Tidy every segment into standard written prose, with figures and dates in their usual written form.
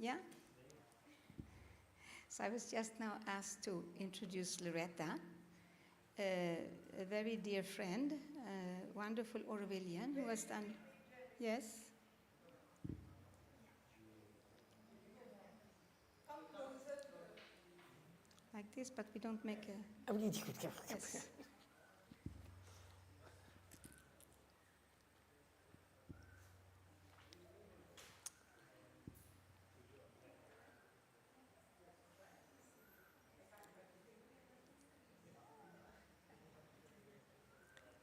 Yeah? So I was just now asked to introduce Loretto, a very dear friend, a wonderful Aurovillian who has done... Yes? Like this, but we don't make a... Yes.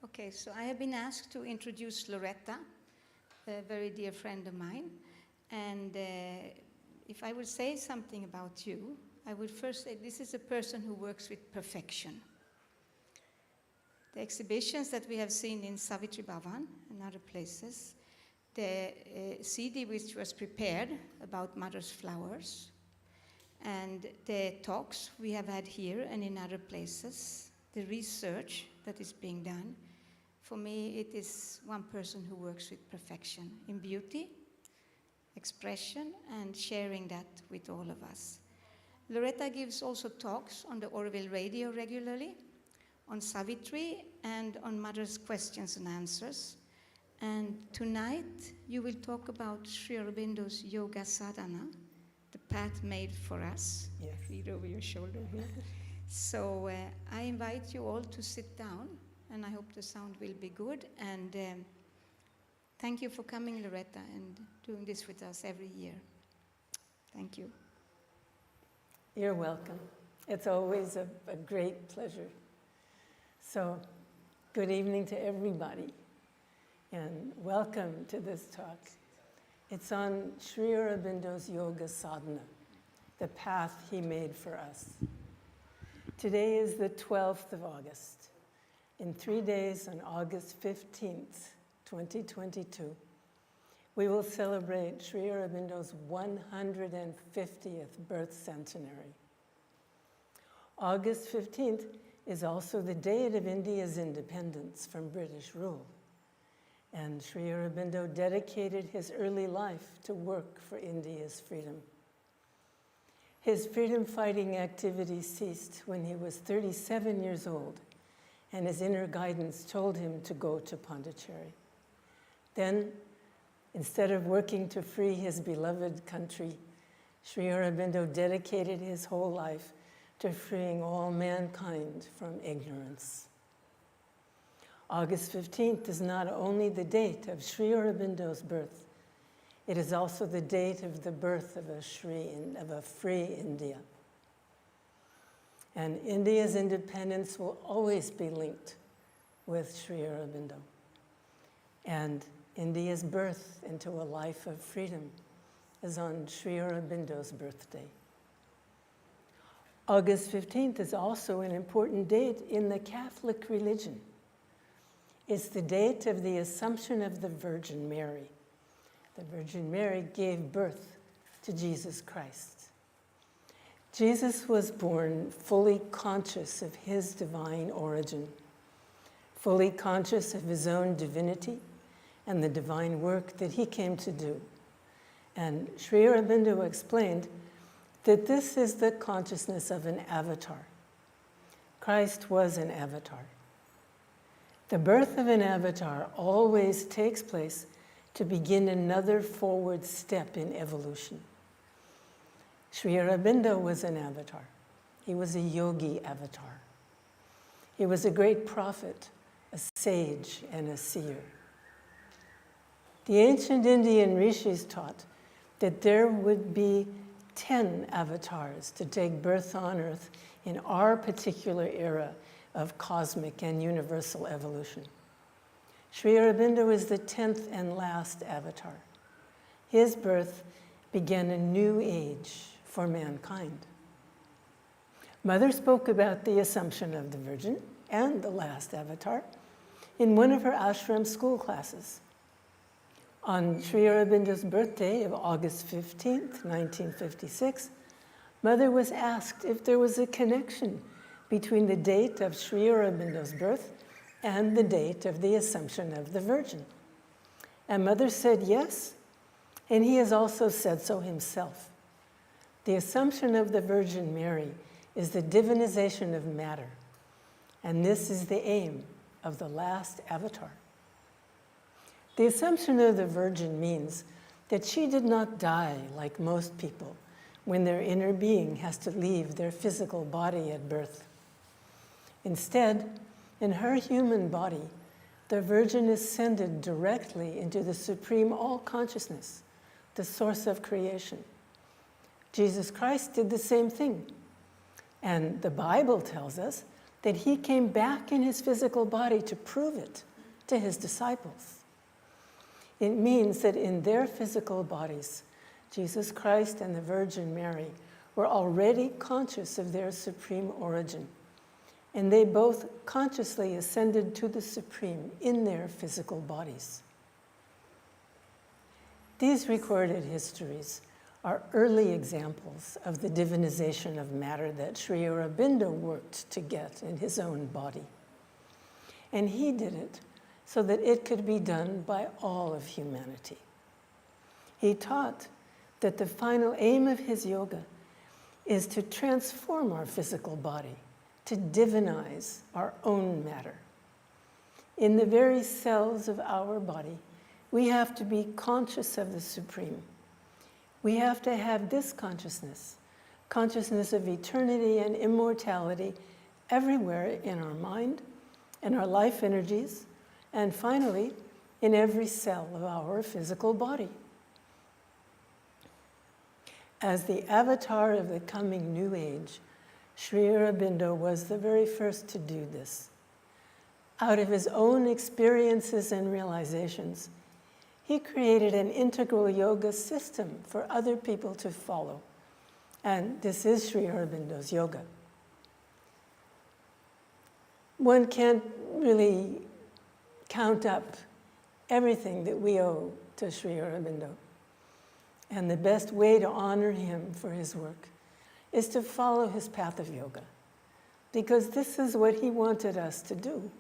Okay, so I have been asked to introduce Loretto, a very dear friend of mine. And if I would say something about you, I would first say this is a person who works with perfection. The exhibitions that we have seen in Savitri Bhavan and other places, the CD which was prepared about Mother's Flowers, and the talks we have had here and in other places, the research that is being done, for me it is one person who works with perfection in beauty, expression, and sharing that with all of us. Loretto gives also talks on the Auroville radio regularly, on Savitri, and on Mother's Questions and Answers. And tonight you will talk about Sri Aurobindo's Yoga Sadhana, the path made for us. Yes. Read over your shoulder here. So I invite you all to sit down, and I hope the sound will be good. And thank you for coming, Loretto, and doing this with us every year. Thank you. You're welcome. It's always a great pleasure. So, good evening to everybody, and welcome to this talk. It's on Sri Aurobindo's Yoga Sadhana, the path he made for us. Today is the 12th of August. In 3 days, on August 15th, 2022, we will celebrate Sri Aurobindo's 150th birth centenary. August 15th is also the date of India's independence from British rule. And Sri Aurobindo dedicated his early life to work for India's freedom. His freedom-fighting activity ceased when he was 37 years old, and his inner guidance told him to go to Pondicherry. Then, instead of working to free his beloved country, Sri Aurobindo dedicated his whole life to freeing all mankind from ignorance. August 15th is not only the date of Sri Aurobindo's birth, it is also the date of the birth of a free India. And India's independence will always be linked with Sri Aurobindo. And India's birth into a life of freedom is on Sri Aurobindo's birthday. August 15th is also an important date in the Catholic religion. It's the date of the Assumption of the Virgin Mary. The Virgin Mary gave birth to Jesus Christ. Jesus was born fully conscious of his divine origin, fully conscious of his own divinity and the divine work that he came to do. And Sri Aurobindo explained that this is the consciousness of an avatar. Christ was an avatar. The birth of an avatar always takes place to begin another forward step in evolution. Sri Aurobindo was an avatar. He was a yogi avatar. He was a great prophet, a sage, and a seer. The ancient Indian rishis taught that there would be 10 avatars to take birth on Earth in our particular era of cosmic and universal evolution. Sri Aurobindo is the 10th and last avatar. His birth began a new age for mankind. Mother spoke about the Assumption of the Virgin and the last avatar in one of her ashram school classes. On Sri Aurobindo's birthday of August 15th, 1956, Mother was asked if there was a connection between the date of Sri Aurobindo's birth and the date of the Assumption of the Virgin. And Mother said yes, and he has also said so himself. The Assumption of the Virgin Mary is the divinization of matter, and this is the aim of the last avatar. The Assumption of the Virgin means that she did not die like most people when their inner being has to leave their physical body at birth. Instead, in her human body, the Virgin ascended directly into the Supreme All-Consciousness, the source of creation. Jesus Christ did the same thing. And the Bible tells us that he came back in his physical body to prove it to his disciples. It means that in their physical bodies, Jesus Christ and the Virgin Mary were already conscious of their supreme origin, and they both consciously ascended to the Supreme in their physical bodies. These recorded histories are early examples of the divinization of matter that Sri Aurobindo worked to get in his own body. And he did it so that it could be done by all of humanity. He taught that the final aim of his yoga is to transform our physical body, to divinize our own matter. In the very cells of our body, we have to be conscious of the Supreme. We have to have this consciousness of eternity and immortality everywhere in our mind, in our life energies, and finally, in every cell of our physical body. As the avatar of the coming New Age, Sri Aurobindo was the very first to do this. Out of his own experiences and realizations, he created an integral yoga system for other people to follow. And this is Sri Aurobindo's yoga. One can't really count up everything that we owe to Sri Aurobindo. And the best way to honor him for his work is to follow his path of yoga, because this is what he wanted us to do.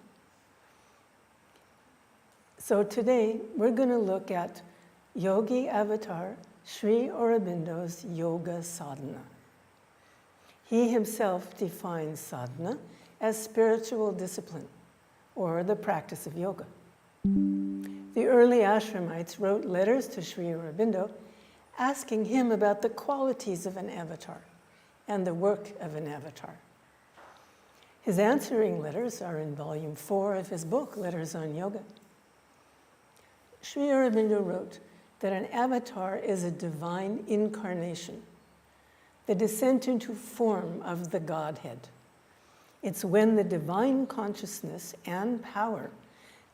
So today, we're going to look at Yogi Avatar Sri Aurobindo's Yoga Sadhana. He himself defines sadhana as spiritual discipline, or the practice of yoga. The early Ashramites wrote letters to Sri Aurobindo asking him about the qualities of an avatar and the work of an avatar. His answering letters are in volume 4 of his book, Letters on Yoga. Sri Aurobindo wrote that an avatar is a divine incarnation, the descent into form of the Godhead. It's when the divine consciousness and power,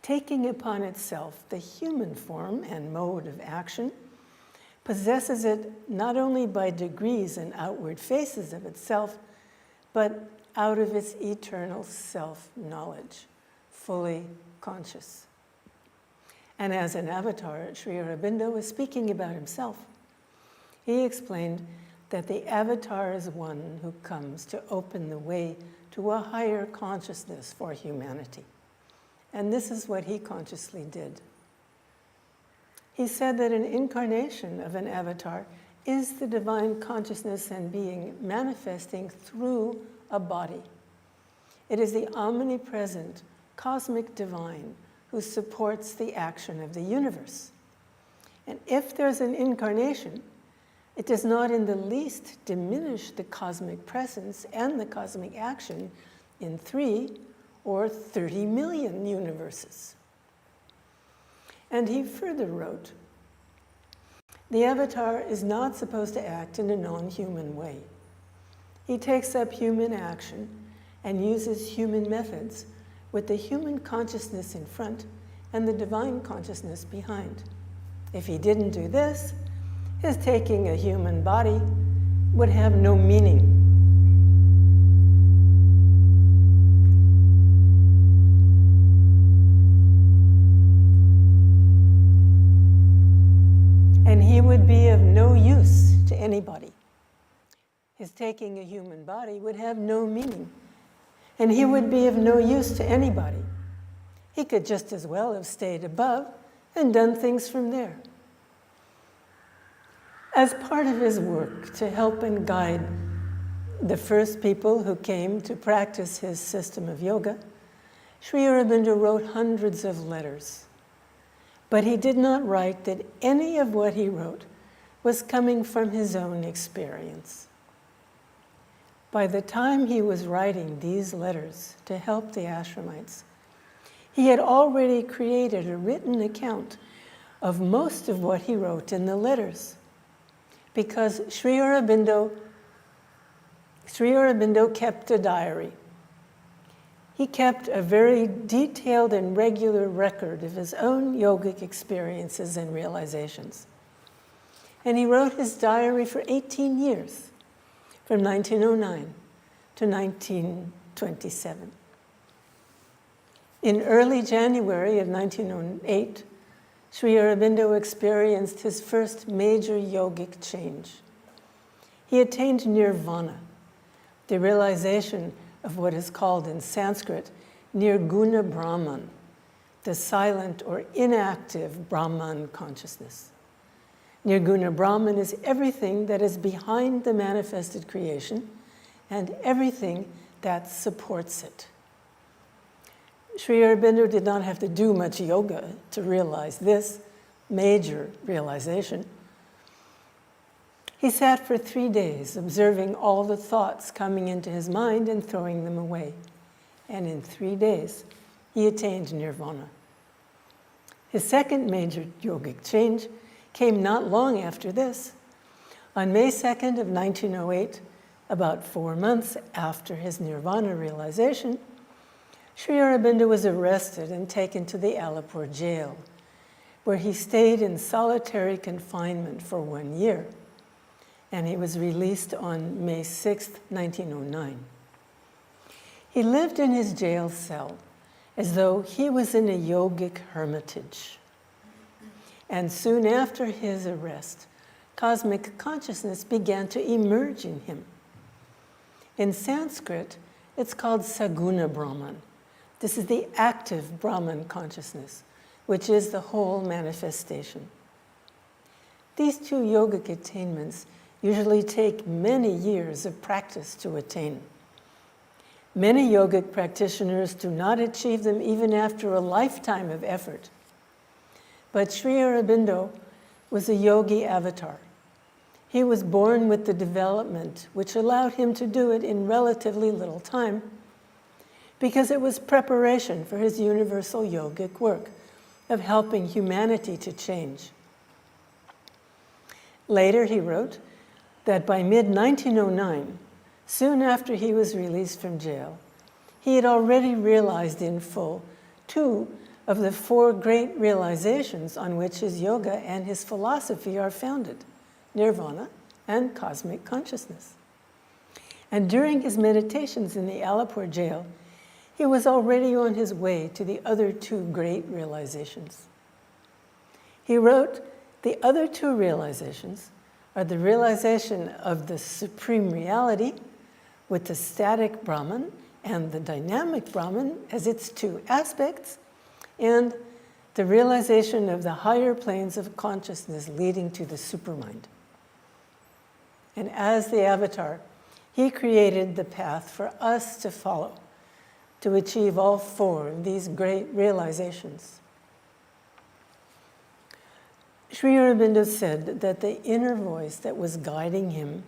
taking upon itself the human form and mode of action, possesses it not only by degrees and outward faces of itself, but out of its eternal self-knowledge, fully conscious. And as an avatar, Sri Aurobindo was speaking about himself. He explained that the avatar is one who comes to open the way to a higher consciousness for humanity. And this is what he consciously did. He said that an incarnation of an avatar is the divine consciousness and being manifesting through a body. It is the omnipresent cosmic divine who supports the action of the universe. And if there's an incarnation, it does not in the least diminish the cosmic presence and the cosmic action in 3 or 30 million universes. And he further wrote, the avatar is not supposed to act in a non-human way. He takes up human action and uses human methods with the human consciousness in front and the divine consciousness behind. If he didn't do this, his taking a human body would have no meaning. And he would be of no use to anybody. His taking a human body would have no meaning. And he would be of no use to anybody. He could just as well have stayed above and done things from there. As part of his work to help and guide the first people who came to practice his system of yoga, Sri Aurobindo wrote hundreds of letters. But he did not write that any of what he wrote was coming from his own experience. By the time he was writing these letters to help the Ashramites, he had already created a written account of most of what he wrote in the letters, because Sri Aurobindo kept a diary. He kept a very detailed and regular record of his own yogic experiences and realizations. And he wrote his diary for 18 years, from 1909 to 1927. In early January of 1908, Sri Aurobindo experienced his first major yogic change. He attained nirvana, the realization of what is called in Sanskrit Nirguna Brahman, the silent or inactive Brahman consciousness. Nirguna Brahman is everything that is behind the manifested creation and everything that supports it. Sri Aurobindo did not have to do much yoga to realize this major realization. He sat for 3 days observing all the thoughts coming into his mind and throwing them away. And in 3 days, he attained nirvana. His second major yogic change came not long after this. On May 2nd of 1908, about 4 months after his nirvana realization, Sri Aurobindo was arrested and taken to the Alipur jail, where he stayed in solitary confinement for 1 year. And he was released on May 6, 1909. He lived in his jail cell as though he was in a yogic hermitage. And soon after his arrest, cosmic consciousness began to emerge in him. In Sanskrit, it's called Saguna Brahman. This is the active Brahman consciousness, which is the whole manifestation. These two yogic attainments usually take many years of practice to attain. Many yogic practitioners do not achieve them even after a lifetime of effort. But Sri Aurobindo was a yogi avatar. He was born with the development which allowed him to do it in relatively little time, because it was preparation for his universal yogic work of helping humanity to change. Later he wrote that by mid-1909, soon after he was released from jail, he had already realized in full 2 of the 4 great realizations on which his yoga and his philosophy are founded: nirvana and cosmic consciousness. And during his meditations in the Alipur jail, he was already on his way to the other 2 great realizations. He wrote, the other 2 realizations are the realization of the supreme reality with the static Brahman and the dynamic Brahman as its 2 aspects, and the realization of the higher planes of consciousness leading to the supermind. And as the avatar, he created the path for us to follow to achieve all 4 of these great realizations. Sri Aurobindo said that the inner voice that was guiding him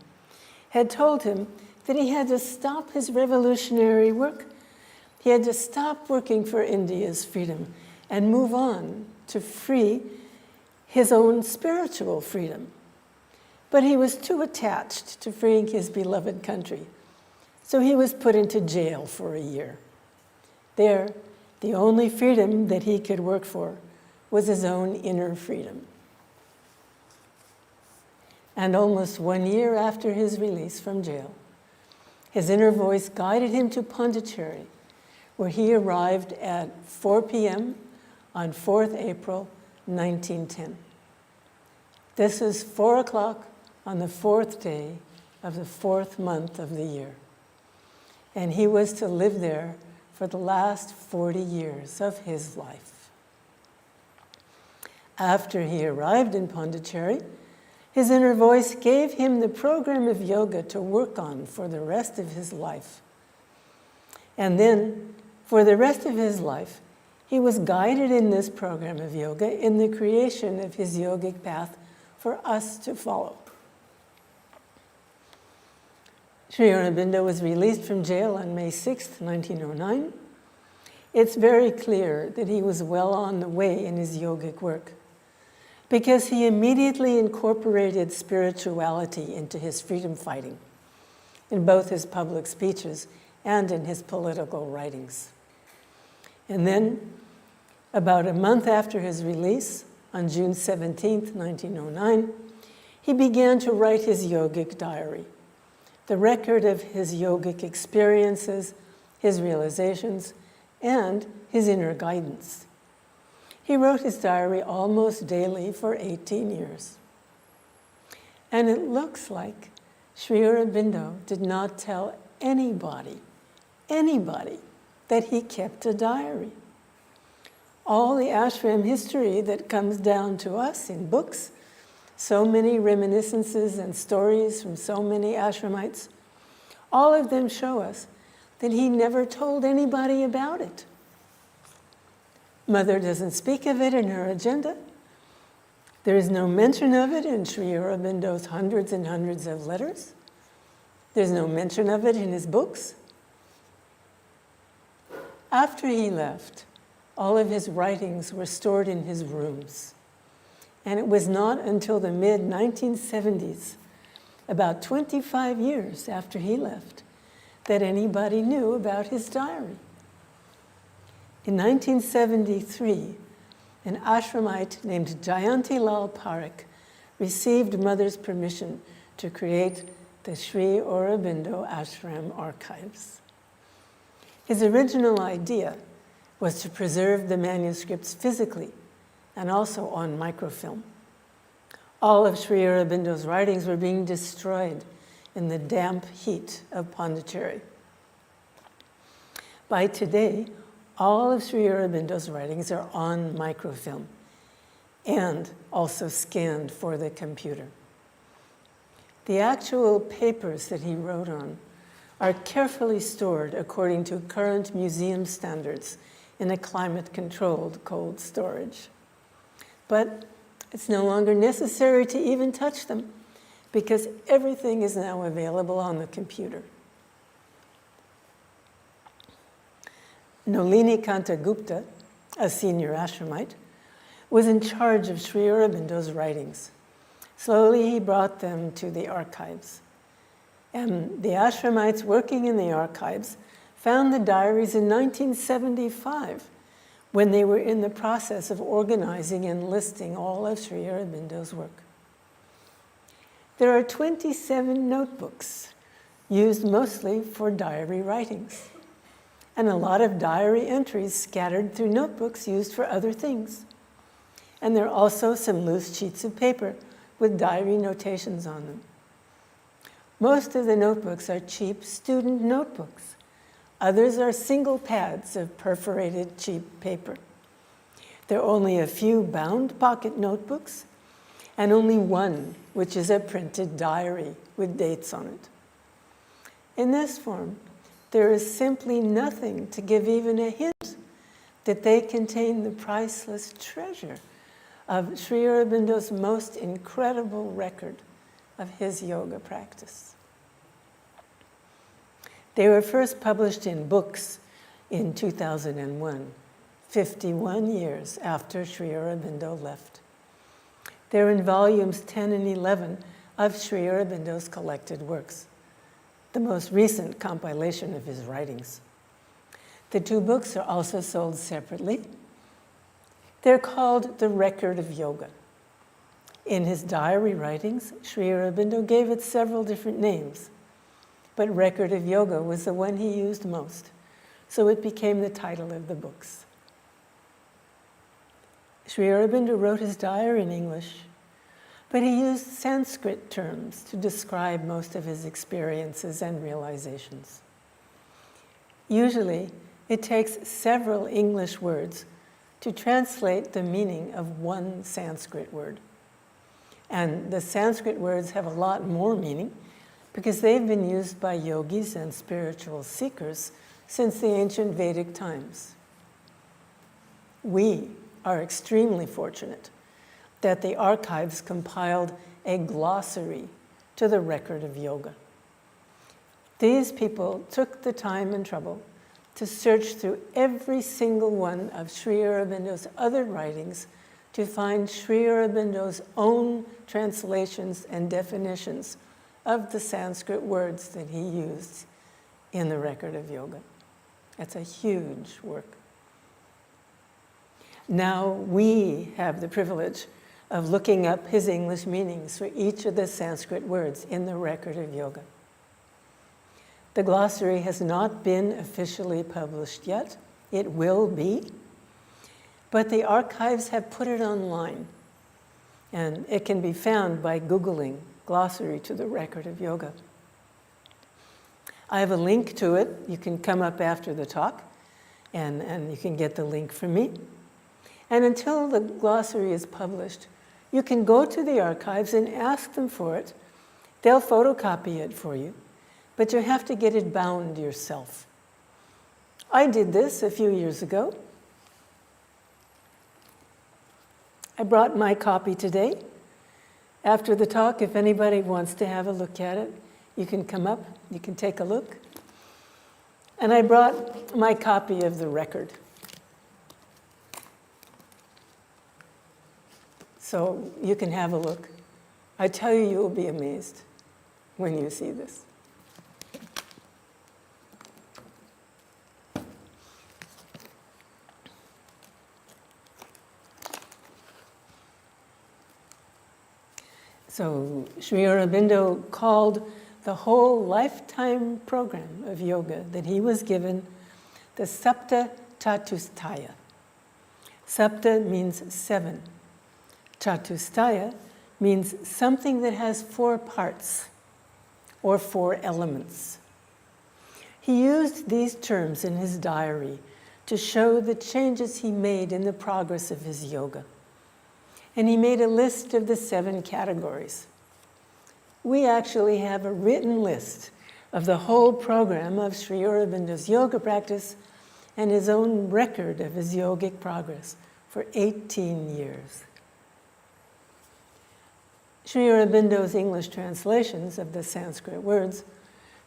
had told him that he had to stop his revolutionary work. He had to stop working for India's freedom and move on to free his own spiritual freedom. But he was too attached to freeing his beloved country, so he was put into jail for a year. There, the only freedom that he could work for was his own inner freedom. And almost 1 year after his release from jail, his inner voice guided him to Pondicherry, where he arrived at 4 p.m. on 4th April, 1910. This is 4 o'clock on the 4th day of the 4th month of the year. And he was to live there for the last 40 years of his life. After he arrived in Pondicherry, His inner voice gave him the program of yoga to work on for the rest of his life. And then, for the rest of his life, he was guided in this program of yoga in the creation of his yogic path for us to follow. Sri Aurobindo was released from jail on May 6, 1909. It's very clear that he was well on the way in his yogic work because he immediately incorporated spirituality into his freedom fighting in both his public speeches and in his political writings. And then, about a month after his release, on June 17, 1909, he began to write his Yogic Diary, the record of his yogic experiences, his realizations, and his inner guidance. He wrote his diary almost daily for 18 years. And it looks like Sri Aurobindo did not tell anybody, that he kept a diary. All the ashram history that comes down to us in books, so many reminiscences and stories from so many ashramites, all of them show us that he never told anybody about it. Mother doesn't speak of it in her agenda. There is no mention of it in Sri Aurobindo's hundreds and hundreds of letters. There's no mention of it in his books. After he left, all of his writings were stored in his rooms. And it was not until the mid-1970s, about 25 years after he left, that anybody knew about his diary. In 1973, an ashramite named Jayanti Lal Parekh received Mother's permission to create the Sri Aurobindo Ashram Archives. His original idea was to preserve the manuscripts physically and also on microfilm. All of Sri Aurobindo's writings were being destroyed in the damp heat of Pondicherry. By today, all of Sri Aurobindo's writings are on microfilm and also scanned for the computer. The actual papers that he wrote on are carefully stored according to current museum standards in a climate-controlled cold storage. But it's no longer necessary to even touch them because everything is now available on the computer. Nolini Kanta Gupta, a senior ashramite, was in charge of Sri Aurobindo's writings. Slowly he brought them to the archives. And the ashramites working in the archives found the diaries in 1975 when they were in the process of organizing and listing all of Sri Aurobindo's work. There are 27 notebooks used mostly for diary writings, and a lot of diary entries scattered through notebooks used for other things. And there are also some loose sheets of paper with diary notations on them. Most of the notebooks are cheap student notebooks. Others are single pads of perforated cheap paper. There are only a few bound pocket notebooks and only one, which is a printed diary with dates on it. In this form, there is simply nothing to give even a hint that they contain the priceless treasure of Sri Aurobindo's most incredible record of his yoga practice. They were first published in books in 2001, 51 years after Sri Aurobindo left. They're in volumes 10 and 11 of Sri Aurobindo's collected works, the most recent compilation of his writings. The two books are also sold separately. They're called The Record of Yoga. In his diary writings, Sri Aurobindo gave it several different names, but Record of Yoga was the one he used most, so it became the title of the books. Sri Aurobindo wrote his diary in English, but he used Sanskrit terms to describe most of his experiences and realizations. Usually, it takes several English words to translate the meaning of one Sanskrit word. And the Sanskrit words have a lot more meaning because they've been used by yogis and spiritual seekers since the ancient Vedic times. We are extremely fortunate that the archives compiled a glossary to the record of yoga. These people took the time and trouble to search through every single one of Sri Aurobindo's other writings to find Sri Aurobindo's own translations and definitions of the Sanskrit words that he used in the record of yoga. That's a huge work. Now we have the privilege of looking up his English meanings for each of the Sanskrit words in the record of yoga. The glossary has not been officially published yet. It will be. But the archives have put it online. And it can be found by Googling glossary to the record of yoga. I have a link to it. You can come up after the talk, and you can get the link from me. And until the glossary is published, you can go to the archives and ask them for it. They'll photocopy it for you, but you have to get it bound yourself. I did this a few years ago. I brought my copy today. After the talk, if anybody wants to have a look at it, you can come up, you can take a look. And I brought my copy of the record. So you can have a look. I tell you, you will be amazed when you see this. So Sri Aurobindo called the whole lifetime program of yoga that he was given the Sapta Chatustaya. Sapta means 7. Chatustaya means something that has 4 parts or 4 elements. He used these terms in his diary to show the changes he made in the progress of his yoga. And he made a list of the 7 categories. We actually have a written list of the whole program of Sri Aurobindo's yoga practice and his own record of his yogic progress for 18 years. Sri Aurobindo's English translations of the Sanskrit words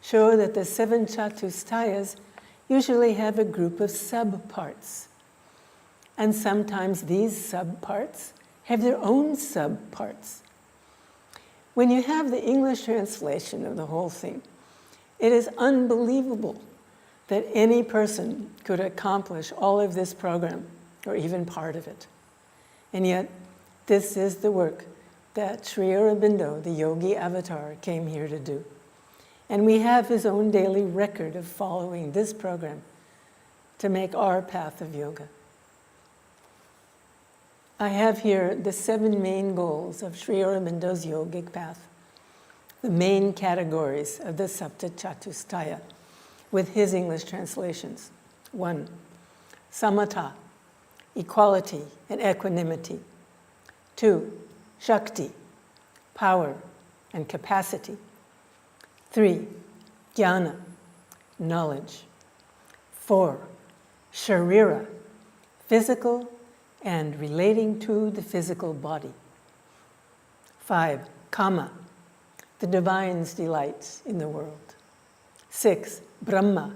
show that the 7 Chatustayas usually have a group of subparts. And sometimes these subparts have their own subparts. When you have the English translation of the whole thing, it is unbelievable that any person could accomplish all of this program, or even part of it. And yet, this is the work that Sri Aurobindo, the yogi avatar, came here to do. And we have his own daily record of following this program to make our path of yoga. I have here the 7 main goals of Sri Aurobindo's yogic path, the main categories of the Sapta Chatustaya, with his English translations. 1, samatha, equality and equanimity. 2, shakti, power and capacity. 3, jnana, knowledge. 4, sharira, physical and relating to the physical body. 5, kama, the divine's delights in the world. 6, Brahma,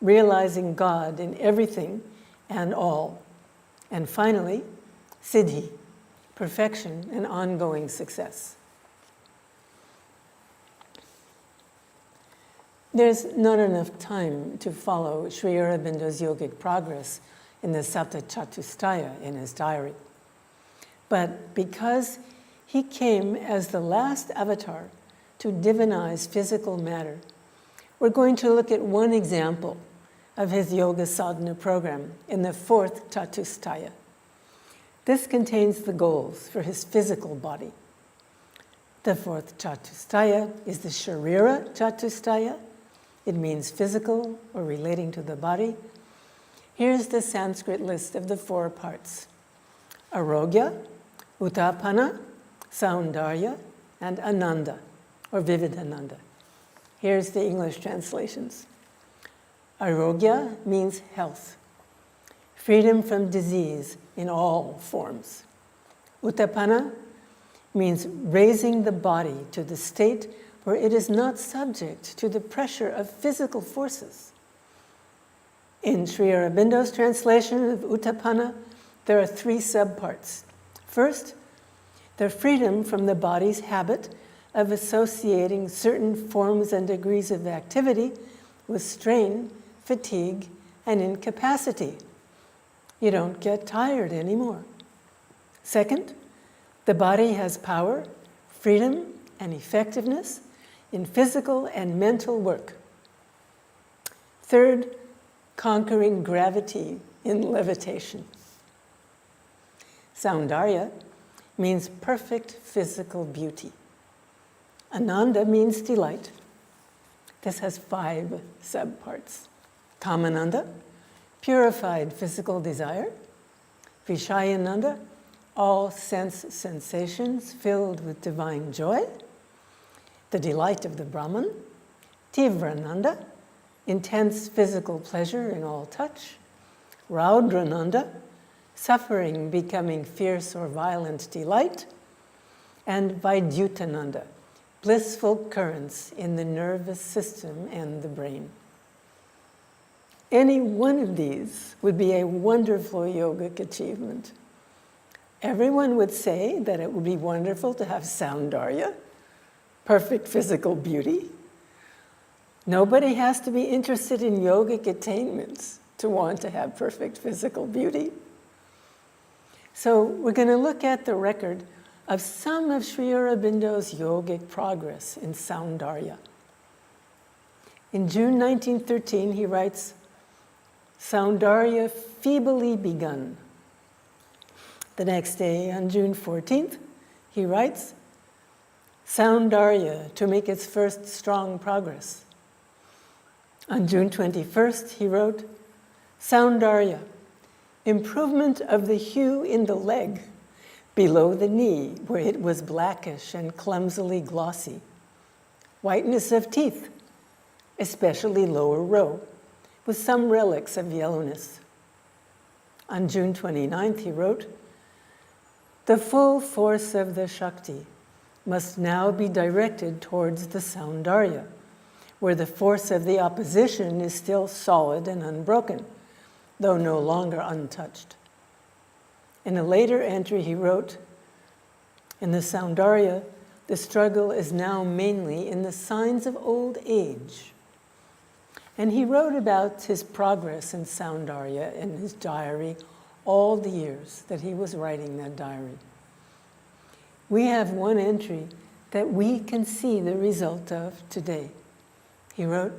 realizing God in everything and all. And finally, Siddhi, perfection and ongoing success. There's not enough time to follow Sri Aurobindo's yogic progress in the Sapta Chatustaya in his diary. But because he came as the last avatar to divinize physical matter, we're going to look at one example of his yoga sadhana program in the 4th Chatustaya. This contains the goals for his physical body. The 4th Chatustaya is the Sharira Chatustaya. It means physical or relating to the body. Here's the Sanskrit list of the 4 parts. Arogya, Uttapana, Saundarya, and Ananda, or Vividananda. Here's the English translations. Arogya means health, freedom from disease in all forms. Uttapana means raising the body to the state where it is not subject to the pressure of physical forces. In Sri Aurobindo's translation of Uttapana, there are 3 subparts. First, the freedom from the body's habit of associating certain forms and degrees of activity with strain, fatigue, and incapacity. You don't get tired anymore. Second, the body has power, freedom, and effectiveness in physical and mental work. Third, conquering gravity in levitation. Saundarya means perfect physical beauty. Ananda means delight. This has 5 subparts. Kamananda, purified physical desire. Vishayananda, all sense sensations filled with divine joy. The delight of the Brahman. Tivrananda, intense physical pleasure in all touch. Raudrananda, suffering becoming fierce or violent delight. And Vaidyutananda, blissful currents in the nervous system and the brain. Any one of these would be a wonderful yogic achievement. Everyone would say that it would be wonderful to have Saundarya, perfect physical beauty. Nobody has to be interested in yogic attainments to want to have perfect physical beauty. So we're going to look at the record of some of Sri Aurobindo's yogic progress in Saundarya. In June 1913, he writes, Saundarya feebly begun. The next day, on June 14th, he writes, Saundarya to make its first strong progress. On June 21st, he wrote, Saundarya, improvement of the hue in the leg, below the knee, where it was blackish and clumsily glossy. Whiteness of teeth, especially lower row, with some relics of yellowness. On June 29th, he wrote, the full force of the Shakti must now be directed towards the Saundarya, where the force of the opposition is still solid and unbroken, though no longer untouched. In a later entry, he wrote, in the Saundarya, the struggle is now mainly in the signs of old age. And he wrote about his progress in Saundarya in his diary all the years that he was writing that diary. We have one entry that we can see the result of today. He wrote,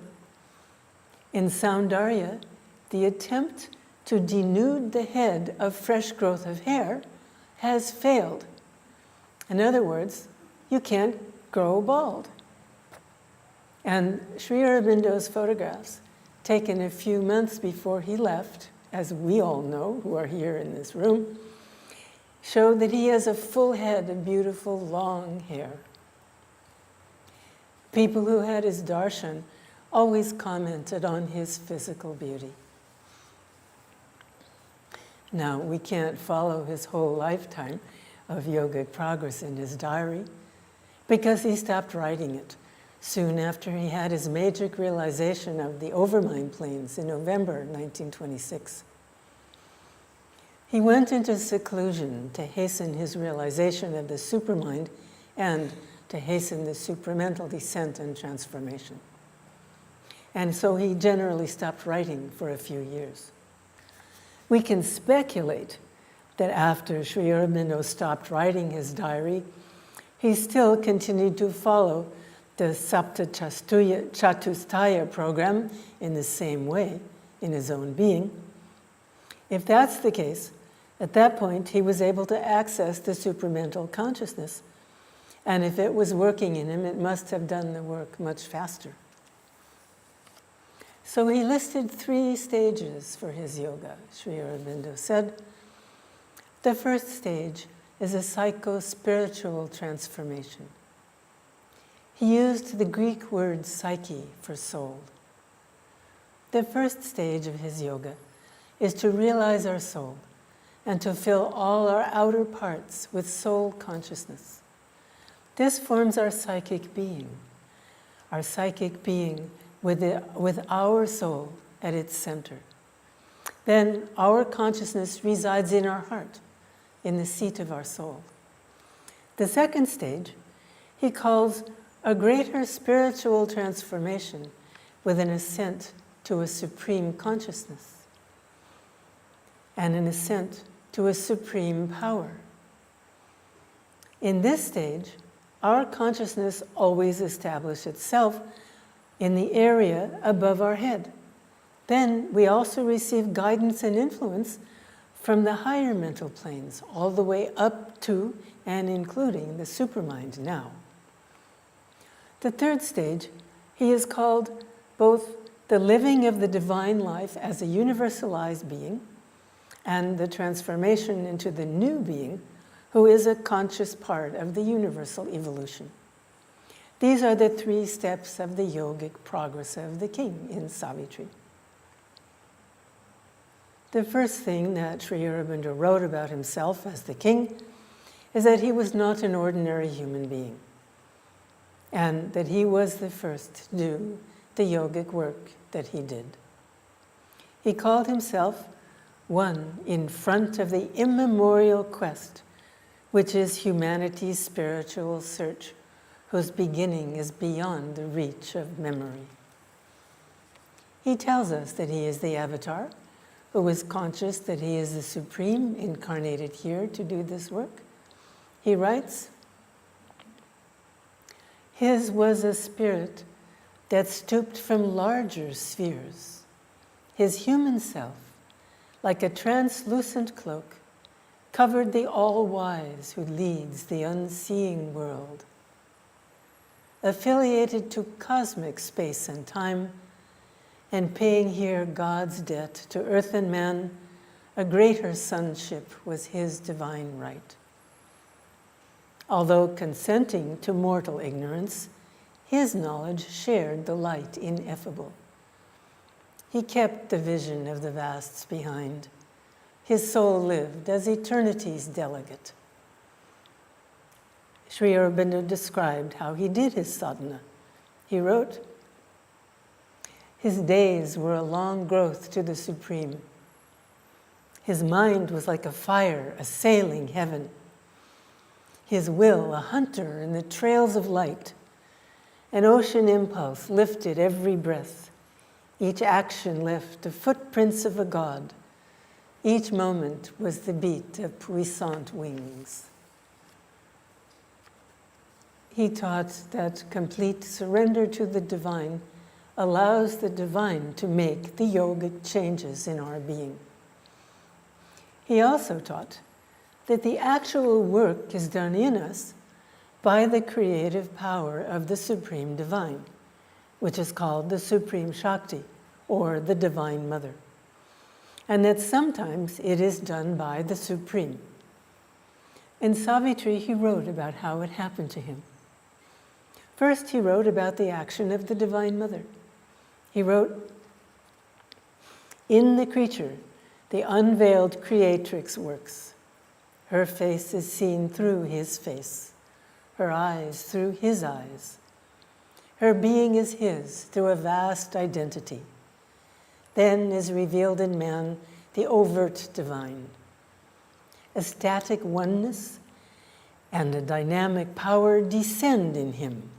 in Saundarya, the attempt to denude the head of fresh growth of hair has failed. In other words, you can't grow bald. And Sri Aurobindo's photographs, taken a few months before he left, as we all know who are here in this room, show that he has a full head of beautiful long hair. People who had his darshan always commented on his physical beauty. Now, we can't follow his whole lifetime of yogic progress in his diary because he stopped writing it soon after he had his magic realization of the overmind planes in November 1926. He went into seclusion to hasten his realization of the supermind and to hasten the supramental descent and transformation. And so he generally stopped writing for a few years. We can speculate that after Sri Aurobindo stopped writing his diary, he still continued to follow the Sapta Chatustaya program in the same way, in his own being. If that's the case, at that point he was able to access the supramental consciousness. And if it was working in him, it must have done the work much faster. So he listed 3 stages for his yoga, Sri Aurobindo said. The first stage is a psycho-spiritual transformation. He used the Greek word psyche for soul. The first stage of his yoga is to realize our soul and to fill all our outer parts with soul consciousness. This forms our psychic being with our soul at its center. Then our consciousness resides in our heart, in the seat of our soul. The second stage he calls a greater spiritual transformation with an ascent to a supreme consciousness and an ascent to a supreme power. In this stage, our consciousness always establishes itself in the area above our head. Then we also receive guidance and influence from the higher mental planes, all the way up to and including the supermind now. The third stage he has called both the living of the divine life as a universalized being and the transformation into the new being who is a conscious part of the universal evolution. These are the 3 steps of the yogic progress of the king in Savitri. The first thing that Sri Aurobindo wrote about himself as the king is that he was not an ordinary human being, and that he was the first to do the yogic work that he did. He called himself one in front of the immemorial quest, which is humanity's spiritual search, whose beginning is beyond the reach of memory. He tells us that he is the avatar, who is conscious that he is the supreme incarnated here to do this work. He writes, "His was a spirit that stooped from larger spheres. His human self, like a translucent cloak, covered the all-wise who leads the unseeing world. Affiliated to cosmic space and time, and paying here God's debt to earth and man, a greater sonship was his divine right. Although consenting to mortal ignorance, his knowledge shared the light ineffable. He kept the vision of the vasts behind. His soul lived as eternity's delegate." Sri Aurobindo described how he did his sadhana. He wrote, "His days were a long growth to the Supreme. His mind was like a fire assailing heaven. His will a hunter in the trails of light. An ocean impulse lifted every breath. Each action left the footprints of a god. Each moment was the beat of puissant wings." He taught that complete surrender to the divine allows the divine to make the yogic changes in our being. He also taught that the actual work is done in us by the creative power of the Supreme Divine, which is called the Supreme Shakti, or the Divine Mother, and that sometimes it is done by the Supreme. In Savitri, he wrote about how it happened to him. First, he wrote about the action of the Divine Mother. He wrote, "In the creature, the unveiled creatrix works. Her face is seen through his face, her eyes through his eyes. Her being is his through a vast identity. Then is revealed in man the overt divine. A static oneness and a dynamic power descend in him.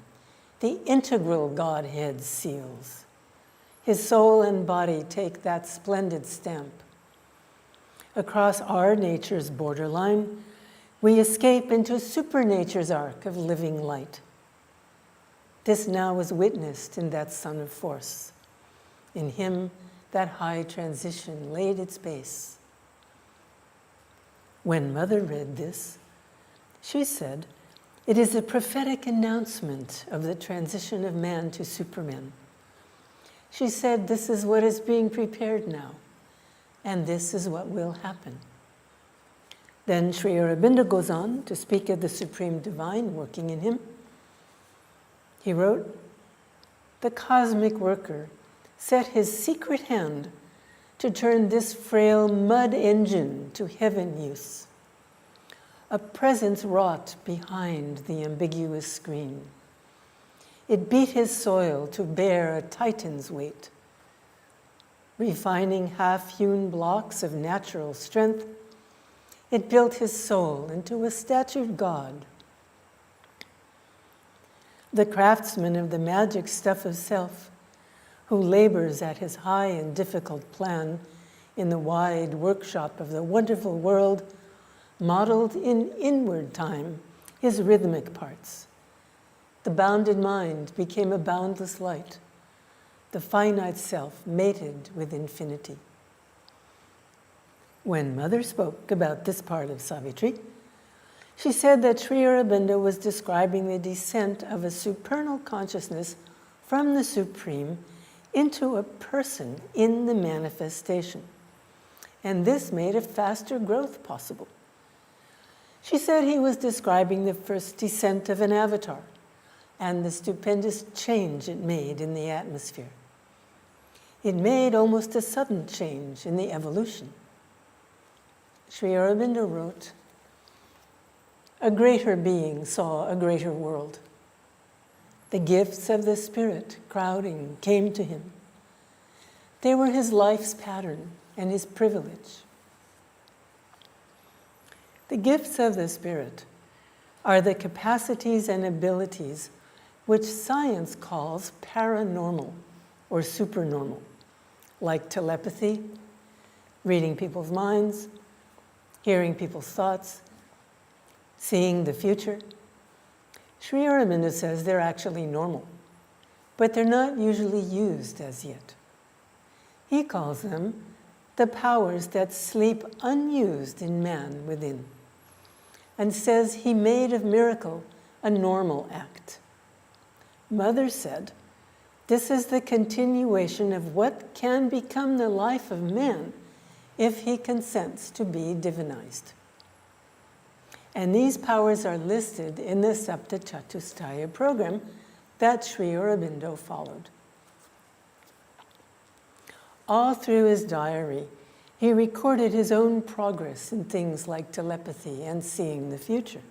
The integral Godhead seals. His soul and body take that splendid stamp. Across our nature's borderline, we escape into supernature's arc of living light. This now is witnessed in that son of force. In him, that high transition laid its base." When Mother read this, she said, "It is a prophetic announcement of the transition of man to Superman." She said, "This is what is being prepared now, and this is what will happen." Then Sri Aurobindo goes on to speak of the Supreme Divine working in him. He wrote, "The cosmic worker set his secret hand to turn this frail mud engine to heaven use. A presence wrought behind the ambiguous screen. It beat his soil to bear a titan's weight. Refining half-hewn blocks of natural strength, it built his soul into a statued God. The craftsman of the magic stuff of self, who labors at his high and difficult plan in the wide workshop of the wonderful world, modeled in inward time his rhythmic parts. The bounded mind became a boundless light. The finite self mated with infinity." When Mother spoke about this part of Savitri, she said that Sri Aurobindo was describing the descent of a supernal consciousness from the Supreme into a person in the manifestation. And this made a faster growth possible. She said he was describing the first descent of an avatar and the stupendous change it made in the atmosphere. It made almost a sudden change in the evolution. Sri Aurobindo wrote, "A greater being saw a greater world. The gifts of the Spirit crowding came to him. They were his life's pattern and his privilege. The gifts of the Spirit are the capacities and abilities which science calls paranormal or supernormal, like telepathy, reading people's minds, hearing people's thoughts, seeing the future. Sri Aurobindo says they're actually normal, but they're not usually used as yet. He calls them the powers that sleep unused in man within, and says he made of miracle a normal act. Mother said, this is the continuation of what can become the life of man if he consents to be divinized. And these powers are listed in the Sapta Chatustaya program that Sri Aurobindo followed. All through his diary, he recorded his own progress in things like telepathy and seeing the future.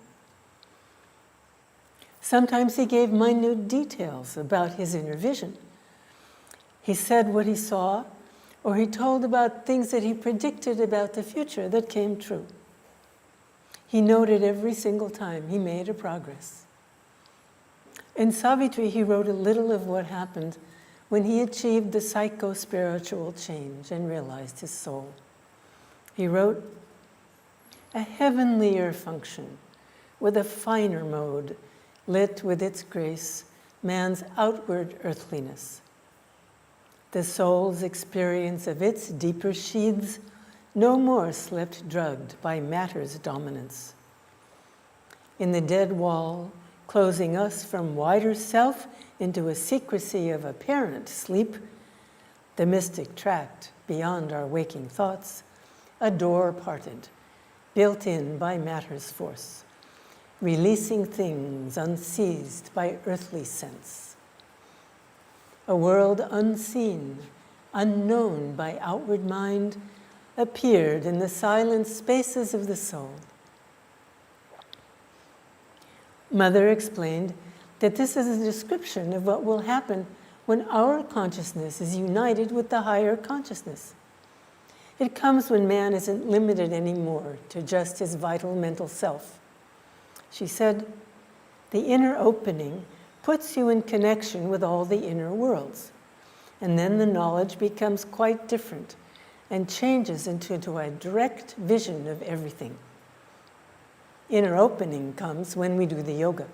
Sometimes he gave minute details about his inner vision. He said what he saw, or he told about things that he predicted about the future that came true. He noted every single time he made a progress. In Savitri, he wrote a little of what happened when he achieved the psycho-spiritual change and realized his soul. He wrote, "A heavenlier function with a finer mode, lit with its grace, man's outward earthliness. The soul's experience of its deeper sheaths no more slept drugged by matter's dominance. In the dead wall, closing us from wider self into a secrecy of apparent sleep, the mystic tract beyond our waking thoughts, a door parted, built in by matter's force, releasing things unseized by earthly sense. A world unseen, unknown by outward mind, appeared in the silent spaces of the soul." Mother explained that this is a description of what will happen when our consciousness is united with the higher consciousness. It comes when man isn't limited anymore to just his vital mental self. She said, "The inner opening puts you in connection with all the inner worlds, and then the knowledge becomes quite different and changes into a direct vision of everything. Inner opening comes when we do the yoga.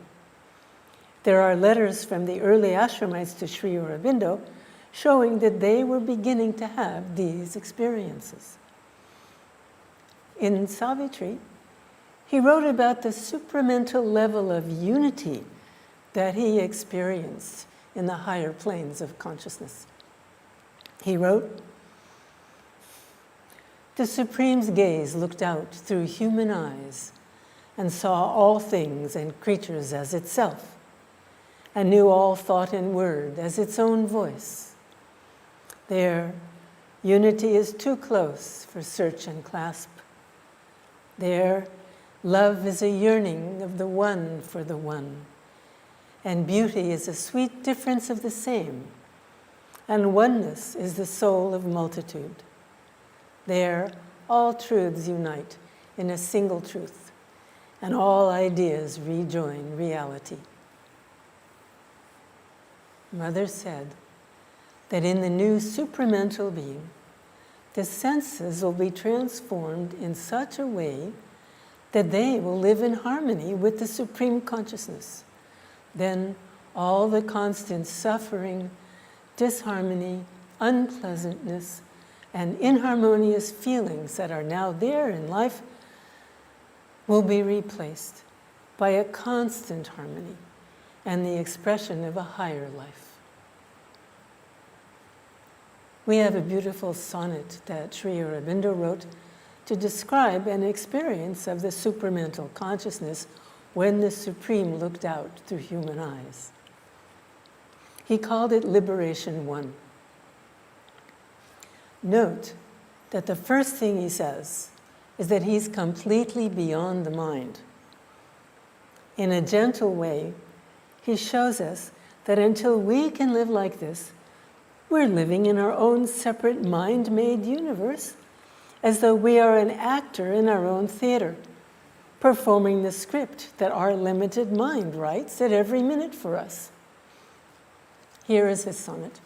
There are letters from the early Ashramites to Sri Aurobindo showing that they were beginning to have these experiences. In Savitri, he wrote about the supramental level of unity that he experienced in the higher planes of consciousness. He wrote, The Supreme's gaze looked out through human eyes and saw all things and creatures as itself, and knew all thought and word as its own voice. There, unity is too close for search and clasp. There, love is a yearning of the one for the one, and beauty is a sweet difference of the same, and oneness is the soul of multitude. There, all truths unite in a single truth, and all ideas rejoin reality. Mother said that in the new supramental being, the senses will be transformed in such a way that they will live in harmony with the Supreme Consciousness. Then all the constant suffering, disharmony, unpleasantness, and inharmonious feelings that are now there in life will be replaced by a constant harmony and the expression of a higher life. We have a beautiful sonnet that Sri Aurobindo wrote to describe an experience of the supramental consciousness when the Supreme looked out through human eyes. He called it Liberation 1. Note that the first thing he says is that he's completely beyond the mind. In a gentle way, he shows us that until we can live like this, we're living in our own separate mind-made universe, as though we are an actor in our own theater, performing the script that our limited mind writes at every minute for us. Here is his sonnet,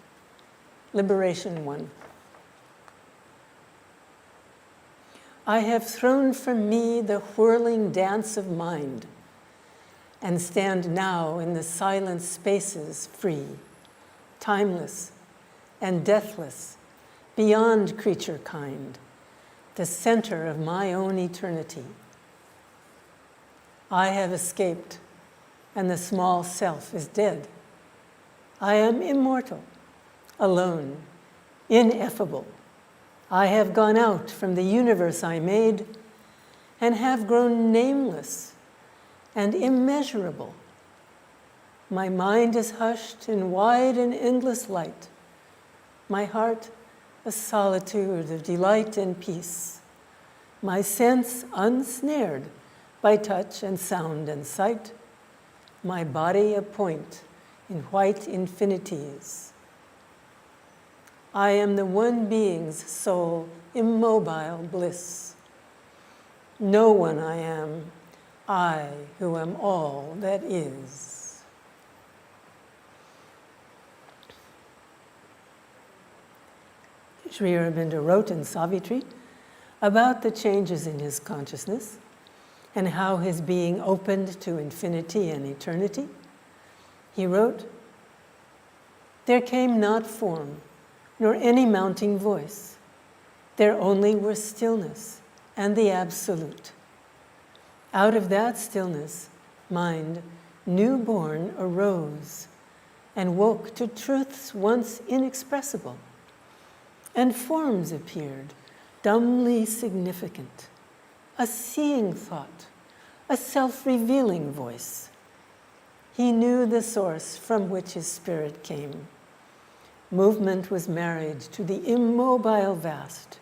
Liberation 1. I have thrown from me the whirling dance of mind, and stand now in the silent spaces free, timeless and deathless, beyond creature kind, the center of my own eternity. I have escaped, and the small self is dead. I am immortal, alone, ineffable. I have gone out from the universe I made and have grown nameless and immeasurable. My mind is hushed in wide and endless light. My heart, a solitude of delight and peace. My sense unsnared by touch and sound and sight. My body a point in white infinities. I am the one being's sole, immobile bliss. No one I am, I who am all that is. Sri Aurobindo wrote in Savitri about the changes in his consciousness and how his being opened to infinity and eternity. He wrote, "There came not form, nor any mounting voice. There only were stillness and the absolute. Out of that stillness, mind, newborn, arose and woke to truths once inexpressible. And forms appeared, dumbly significant, a seeing thought, a self-revealing voice. He knew the source from which his spirit came. Movement was married to the immobile vast.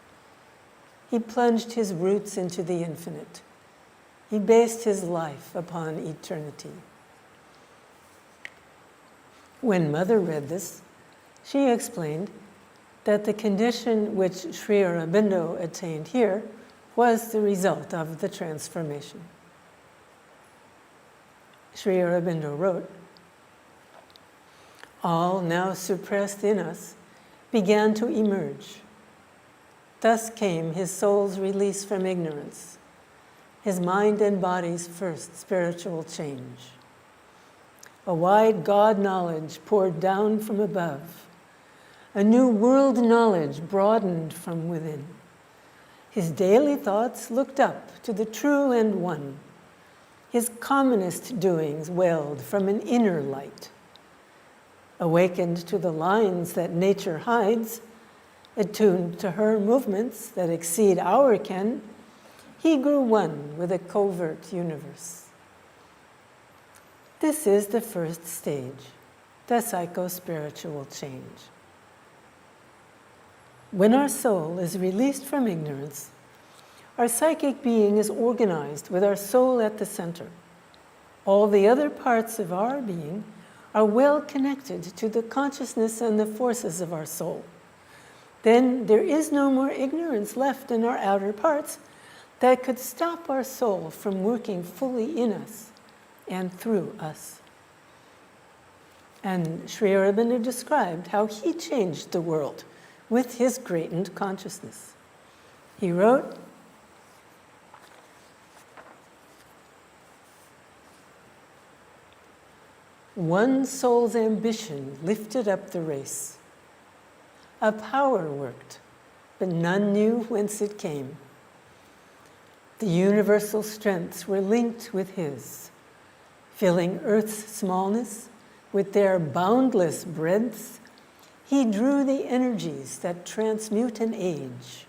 He plunged his roots into the infinite. He based his life upon eternity." When Mother read this, she explained that the condition which Sri Aurobindo attained here was the result of the transformation. Sri Aurobindo wrote, "All now suppressed in us began to emerge. Thus came his soul's release from ignorance, his mind and body's first spiritual change. A wide God knowledge poured down from above. A new world knowledge broadened from within. His daily thoughts looked up to the true and one. His commonest doings welled from an inner light. Awakened to the lines that nature hides, Attuned to her movements that exceed our ken, he grew one with a covert universe. This is the first stage, the psycho-spiritual change. When our soul is released from ignorance, our psychic being is organized with our soul at the center. All the other parts of our being are well connected to the consciousness and the forces of our soul. Then there is no more ignorance left in our outer parts that could stop our soul from working fully in us and through us. And Sri Aurobindo described how he changed the world with his greatened consciousness. He wrote, "One soul's ambition lifted up the race. A power worked, but none knew whence it came. The universal strengths were linked with his, filling earth's smallness with their boundless breadths. He drew the energies that transmute an age.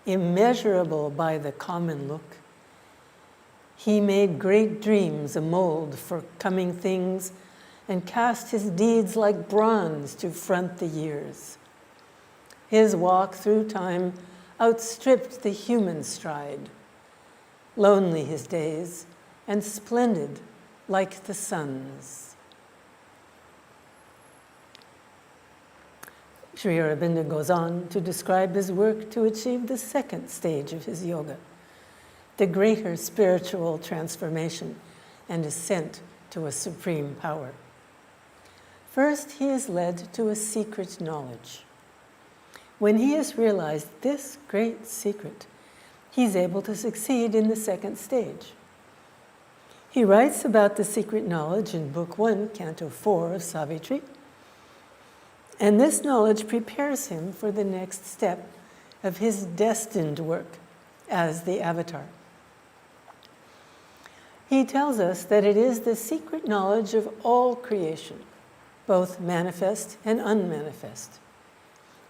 Immeasurable by the common look, he made great dreams a mold for coming things and cast his deeds like bronze to front the years. His walk through time outstripped the human stride. Lonely his days, and splendid like the sun's." Sri Aurobindo goes on to describe his work to achieve the second stage of his yoga, the greater spiritual transformation and ascent to a supreme power. First, he is led to a secret knowledge. When he has realized this great secret, he's able to succeed in the second stage. He writes about the secret knowledge in Book 1, Canto 4 of Savitri, and this knowledge prepares him for the next step of his destined work as the avatar. He tells us that it is the secret knowledge of all creation, both manifest and unmanifest.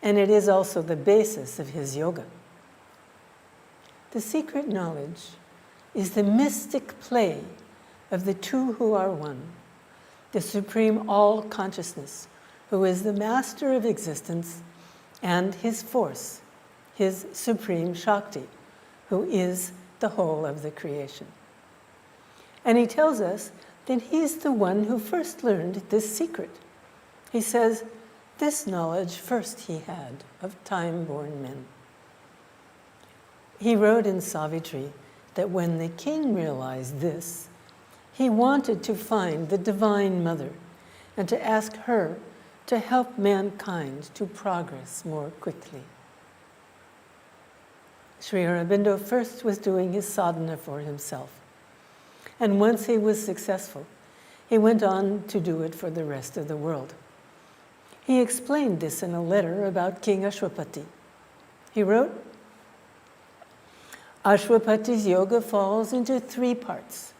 And it is also the basis of his yoga. The secret knowledge is the mystic play of the two who are one, the supreme all-consciousness, who is the master of existence, and his force, his supreme Shakti, who is the whole of the creation. And he tells us that he's the one who first learned this secret. He says, this knowledge first he had of time-born men. He wrote in Savitri that when the king realized this, he wanted to find the Divine Mother and to ask her to help mankind to progress more quickly. Sri Aurobindo first was doing his sadhana for himself. And once he was successful, he went on to do it for the rest of the world. He explained this in a letter about King Ashwapati. He wrote, "Ashwapati's yoga falls into three parts.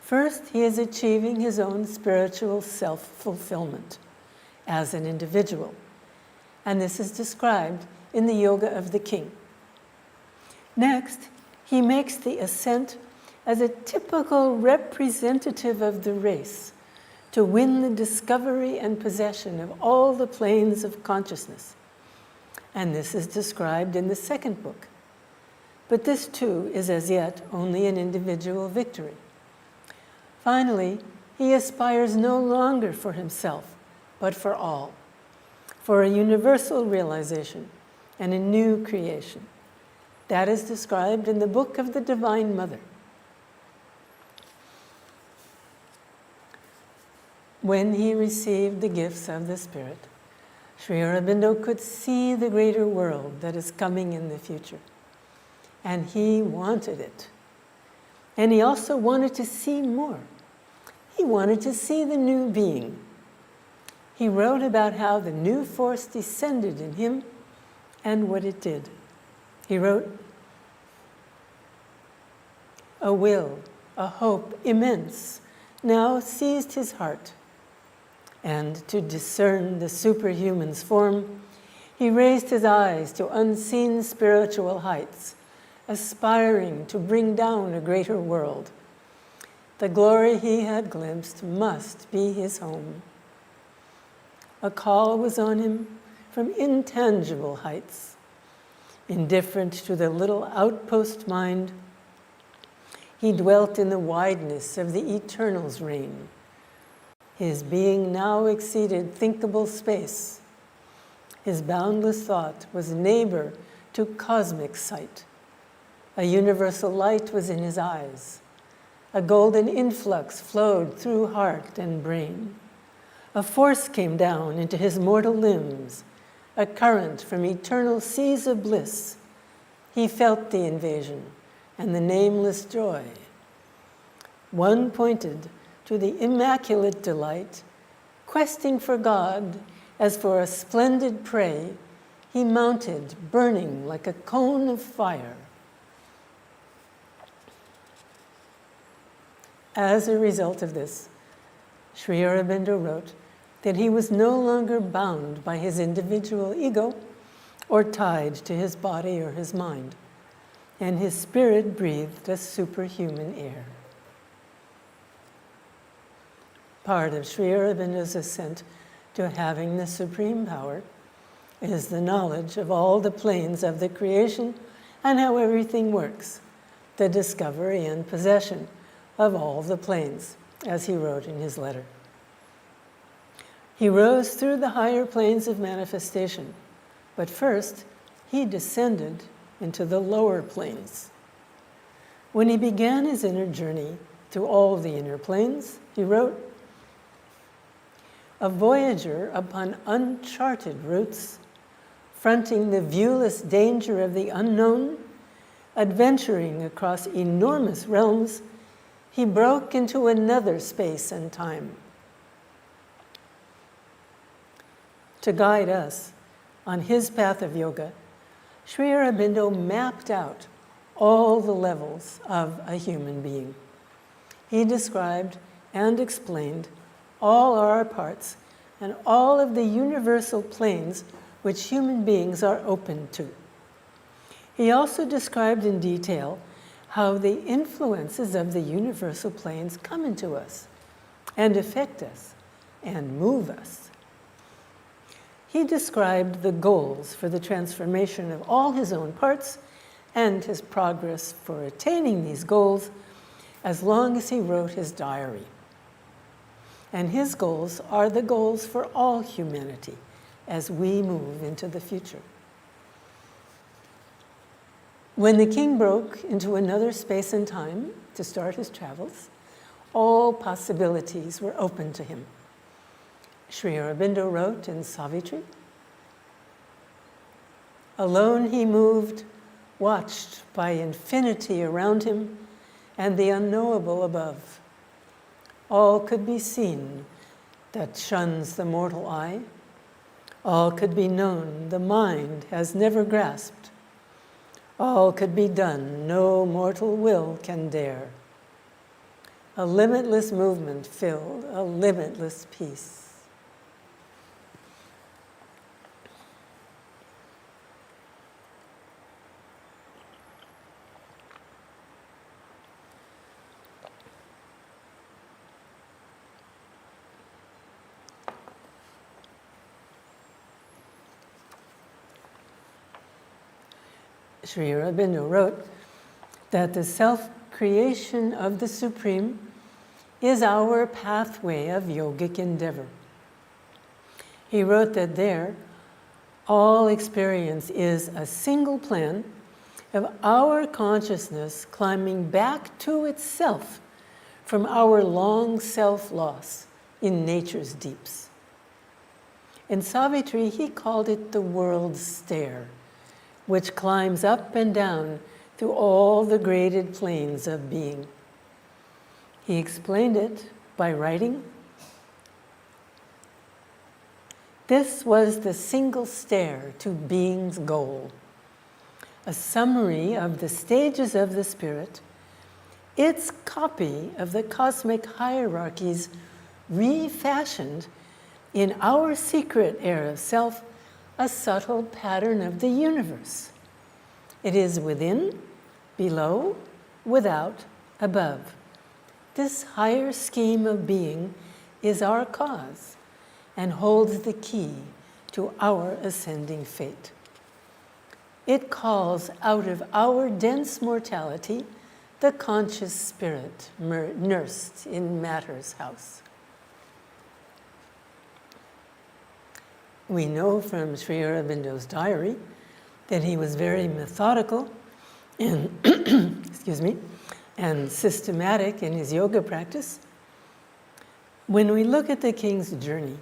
First, he is achieving his own spiritual self-fulfillment as an individual. And this is described in the Yoga of the King. Next, he makes the ascent as a typical representative of the race to win the discovery and possession of all the planes of consciousness. And this is described in the second book. But this too is as yet only an individual victory. Finally, he aspires no longer for himself, but for all, for a universal realization and a new creation. That is described in the Book of the Divine Mother. When he received the gifts of the Spirit, Sri Aurobindo could see the greater world that is coming in the future. And he wanted it. And he also wanted to see more. He wanted to see the new being. He wrote about how the new force descended in him and what it did. He wrote, "A will, a hope immense, now seized his heart. And to discern the superhuman's form, He raised his eyes to unseen spiritual heights, aspiring to bring down a greater world. The glory he had glimpsed must be his home. A call was on him from intangible heights. Indifferent to the little outpost mind, he dwelt in the wideness of the Eternal's reign. His being now exceeded thinkable space. His boundless thought was neighbor to cosmic sight. A universal light was in his eyes. A golden influx flowed through heart and brain. A force came down into his mortal limbs, a current from eternal seas of bliss. He felt the invasion and the nameless joy. One pointed to the immaculate delight, questing for God as for a splendid prey, he mounted, burning like a cone of fire. As a result of this, Sri Aurobindo wrote that he was no longer bound by his individual ego or tied to his body or his mind, and his spirit breathed a superhuman air. Part of Sri Aurobindo's ascent to having the supreme power is the knowledge of all the planes of the creation and how everything works, the discovery and possession of all the planes, as he wrote in his letter. He rose through the higher planes of manifestation, but first he descended into the lower planes. When he began his inner journey through all the inner planes, he wrote, "A voyager upon uncharted routes, fronting the viewless danger of the unknown, adventuring across enormous realms, he broke into another space and time." To guide us on his path of yoga, Sri Aurobindo mapped out all the levels of a human being. He described and explained all our parts and all of the universal planes which human beings are open to. He also described in detail how the influences of the universal planes come into us and affect us and move us. He described the goals for the transformation of all his own parts and his progress for attaining these goals as long as he wrote his diary. And his goals are the goals for all humanity as we move into the future. When the king broke into another space and time to start his travels, all possibilities were open to him. Sri Aurobindo wrote in Savitri, "Alone he moved, watched by infinity around him and the unknowable above. All could be seen that shuns the mortal eye. All could be known the mind has never grasped. All could be done no mortal will can dare. A limitless movement filled a limitless peace." Sri Aurobindo wrote that the self-creation of the Supreme is our pathway of yogic endeavor. He wrote that there, all experience is a single plan of our consciousness climbing back to itself from our long self-loss in nature's deeps. In Savitri, he called it the world's stair, which climbs up and down through all the graded planes of being. He explained it by writing, "This was the single stair to being's goal, a summary of the stages of the spirit, its copy of the cosmic hierarchies refashioned in our secret air of self a subtle pattern of the universe. It is within, below, without, above. This higher scheme of being is our cause and holds the key to our ascending fate. It calls out of our dense mortality the conscious spirit nursed in matter's house. We know from Sri Aurobindo's diary that he was very methodical and, excuse me, and systematic in his yoga practice. When we look at the king's journey,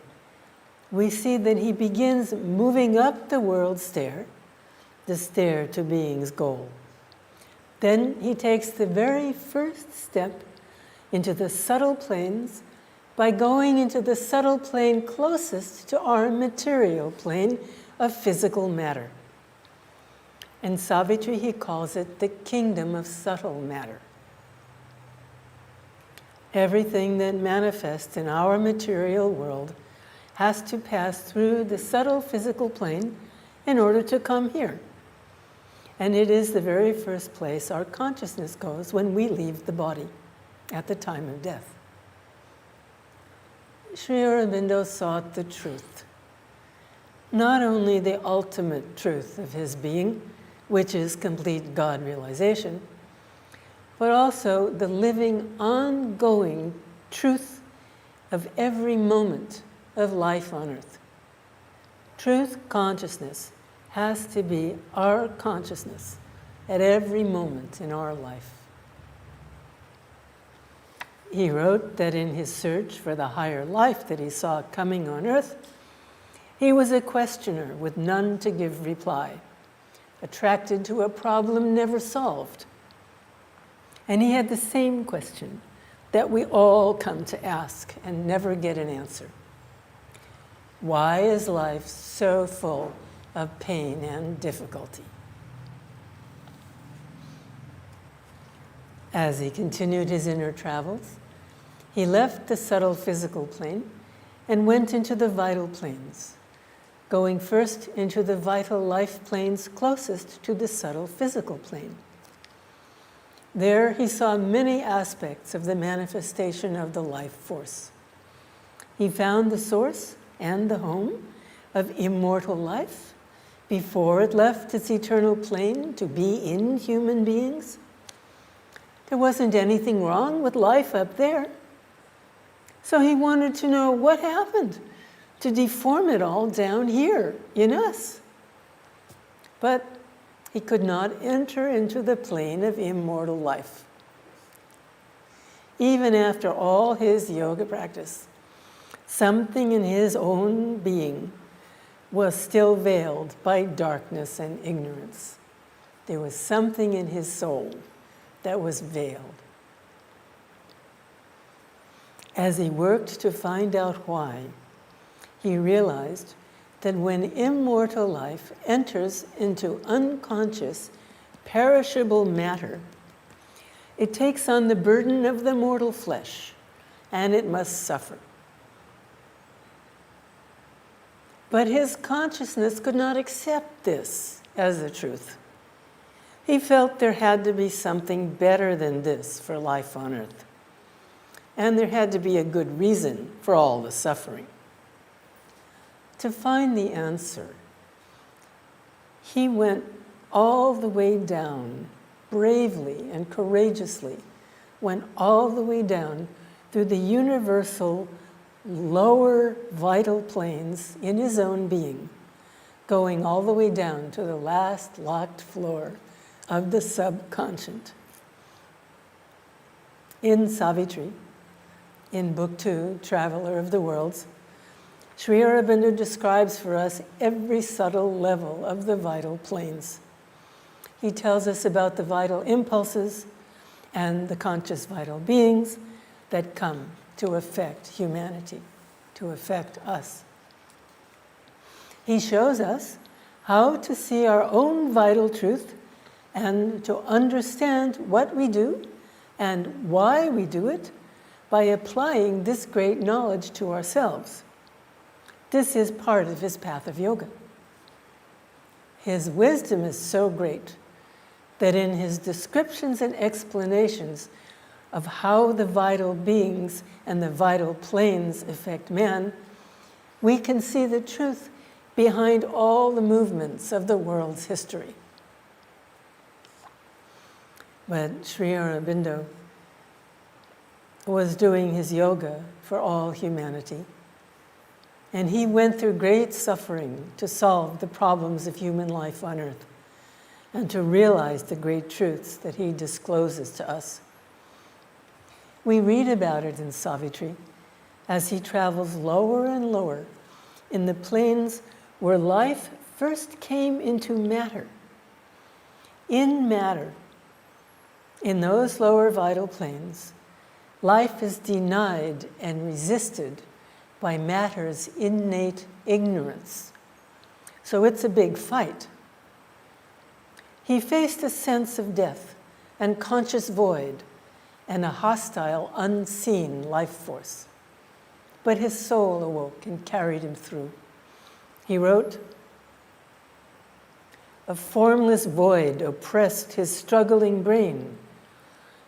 we see that he begins moving up the world stair, the stair to being's goal. Then he takes the very first step into the subtle planes by going into the subtle plane closest to our material plane of physical matter. In Savitri, he calls it the kingdom of subtle matter. Everything that manifests in our material world has to pass through the subtle physical plane in order to come here. And it is the very first place our consciousness goes when we leave the body at the time of death. Sri Aurobindo sought the truth, not only the ultimate truth of his being, which is complete God realization, but also the living, ongoing truth of every moment of life on earth. Truth consciousness has to be our consciousness at every moment in our life. He wrote that in his search for the higher life that he saw coming on earth, he was a questioner with none to give reply, attracted to a problem never solved. And he had the same question that we all come to ask and never get an answer. Why is life so full of pain and difficulty? As he continued his inner travels, he left the subtle physical plane and went into the vital planes, going first into the vital life planes closest to the subtle physical plane. There he saw many aspects of the manifestation of the life force. He found the source and the home of immortal life before it left its eternal plane to be in human beings. There wasn't anything wrong with life up there. So he wanted to know what happened to deform it all down here in us. But he could not enter into the plane of immortal life. Even after all his yoga practice, something in his own being was still veiled by darkness and ignorance. There was something in his soul that was veiled. As he worked to find out why, he realized that when immortal life enters into unconscious, perishable matter, it takes on the burden of the mortal flesh, and it must suffer. But his consciousness could not accept this as the truth. He felt there had to be something better than this for life on earth. And there had to be a good reason for all the suffering. To find the answer, he went all the way down, bravely and courageously, went all the way down through the universal lower vital planes in his own being, going all the way down to the last locked floor of the subconscient. In Savitri, in Book 2, Traveler of the Worlds, Sri Aurobindo describes for us every subtle level of the vital planes. He tells us about the vital impulses and the conscious vital beings that come to affect humanity, to affect us. He shows us how to see our own vital truth and to understand what we do and why we do it by applying this great knowledge to ourselves. This is part of his path of yoga. His wisdom is so great that in his descriptions and explanations of how the vital beings and the vital planes affect man, we can see the truth behind all the movements of the world's history. But Sri Aurobindo was doing his yoga for all humanity, and he went through great suffering to solve the problems of human life on earth and to realize the great truths that he discloses to us. We read about it in Savitri as he travels lower and lower in the planes where life first came into matter. In matter, in those lower vital planes, life is denied and resisted by matter's innate ignorance. So it's a big fight. He faced a sense of death and conscious void and a hostile, unseen life force. But his soul awoke and carried him through. He wrote, "A formless void oppressed his struggling brain.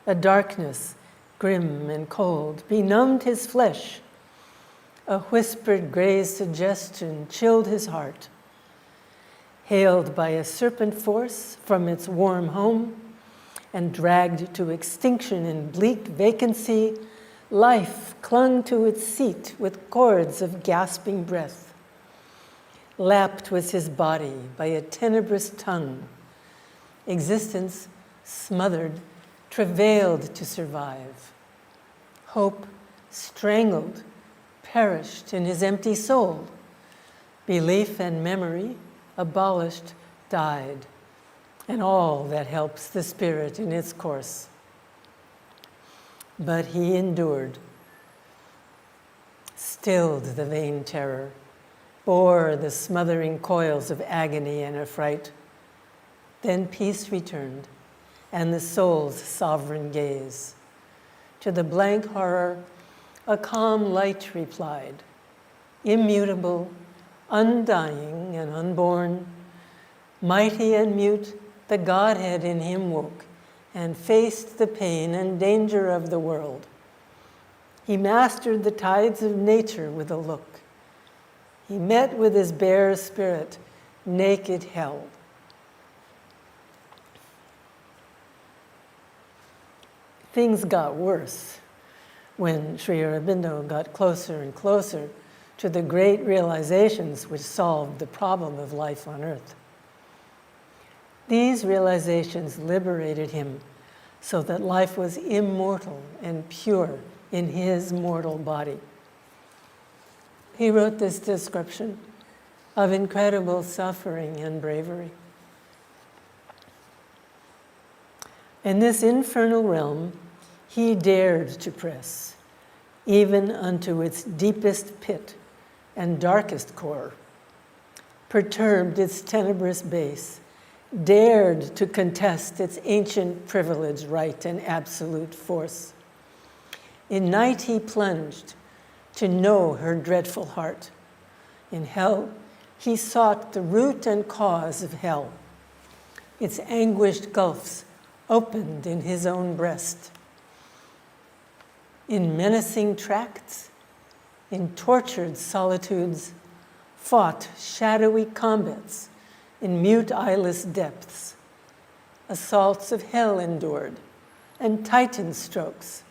A darkness, grim and cold, benumbed his flesh. A whispered gray suggestion chilled his heart. Hailed by a serpent force from its warm home and dragged to extinction in bleak vacancy, life clung to its seat with cords of gasping breath. Lapped was his body by a tenebrous tongue. Existence, smothered, travailed to survive. Hope, strangled, perished in his empty soul. Belief and memory, abolished, died, and all that helps the spirit in its course. But he endured, stilled the vain terror, bore the smothering coils of agony and affright. Then peace returned, and the soul's sovereign gaze. To the blank horror, a calm light replied, immutable, undying and unborn, mighty and mute, the Godhead in him woke and faced the pain and danger of the world. He mastered the tides of nature with a look. He met with his bare spirit, naked hell. Things got worse when Sri Aurobindo got closer and closer to the great realizations which solved the problem of life on earth. These realizations liberated him so that life was immortal and pure in his mortal body. He wrote this description of incredible suffering and bravery. In this infernal realm, he dared to press, even unto its deepest pit and darkest core, perturbed its tenebrous base, dared to contest its ancient privilege, right, and absolute force. In night he plunged to know her dreadful heart. In hell, he sought the root and cause of hell. Its anguished gulfs opened in his own breast. In menacing tracts, in tortured solitudes, fought shadowy combats in mute eyeless depths, assaults of hell endured, and titan strokes,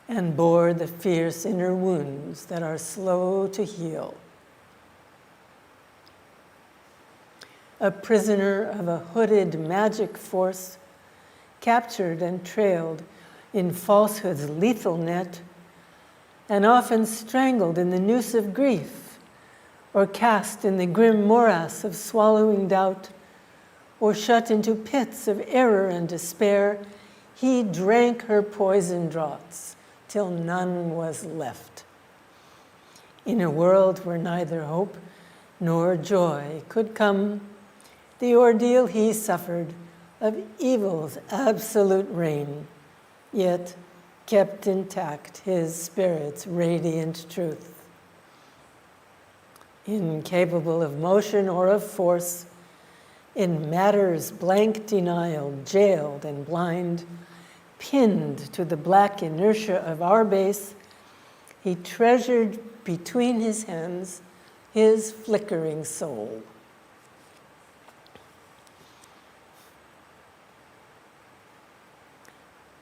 and bore the fierce inner wounds that are slow to heal. A prisoner of a hooded magic force, captured and trailed in falsehood's lethal net, and often strangled in the noose of grief, or cast in the grim morass of swallowing doubt, or shut into pits of error and despair, he drank her poison draughts till none was left. In a world where neither hope nor joy could come, the ordeal he suffered of evil's absolute reign, yet kept intact his spirit's radiant truth. Incapable of motion or of force, in matter's blank denial, jailed and blind, pinned to the black inertia of our base, he treasured between his hands his flickering soul.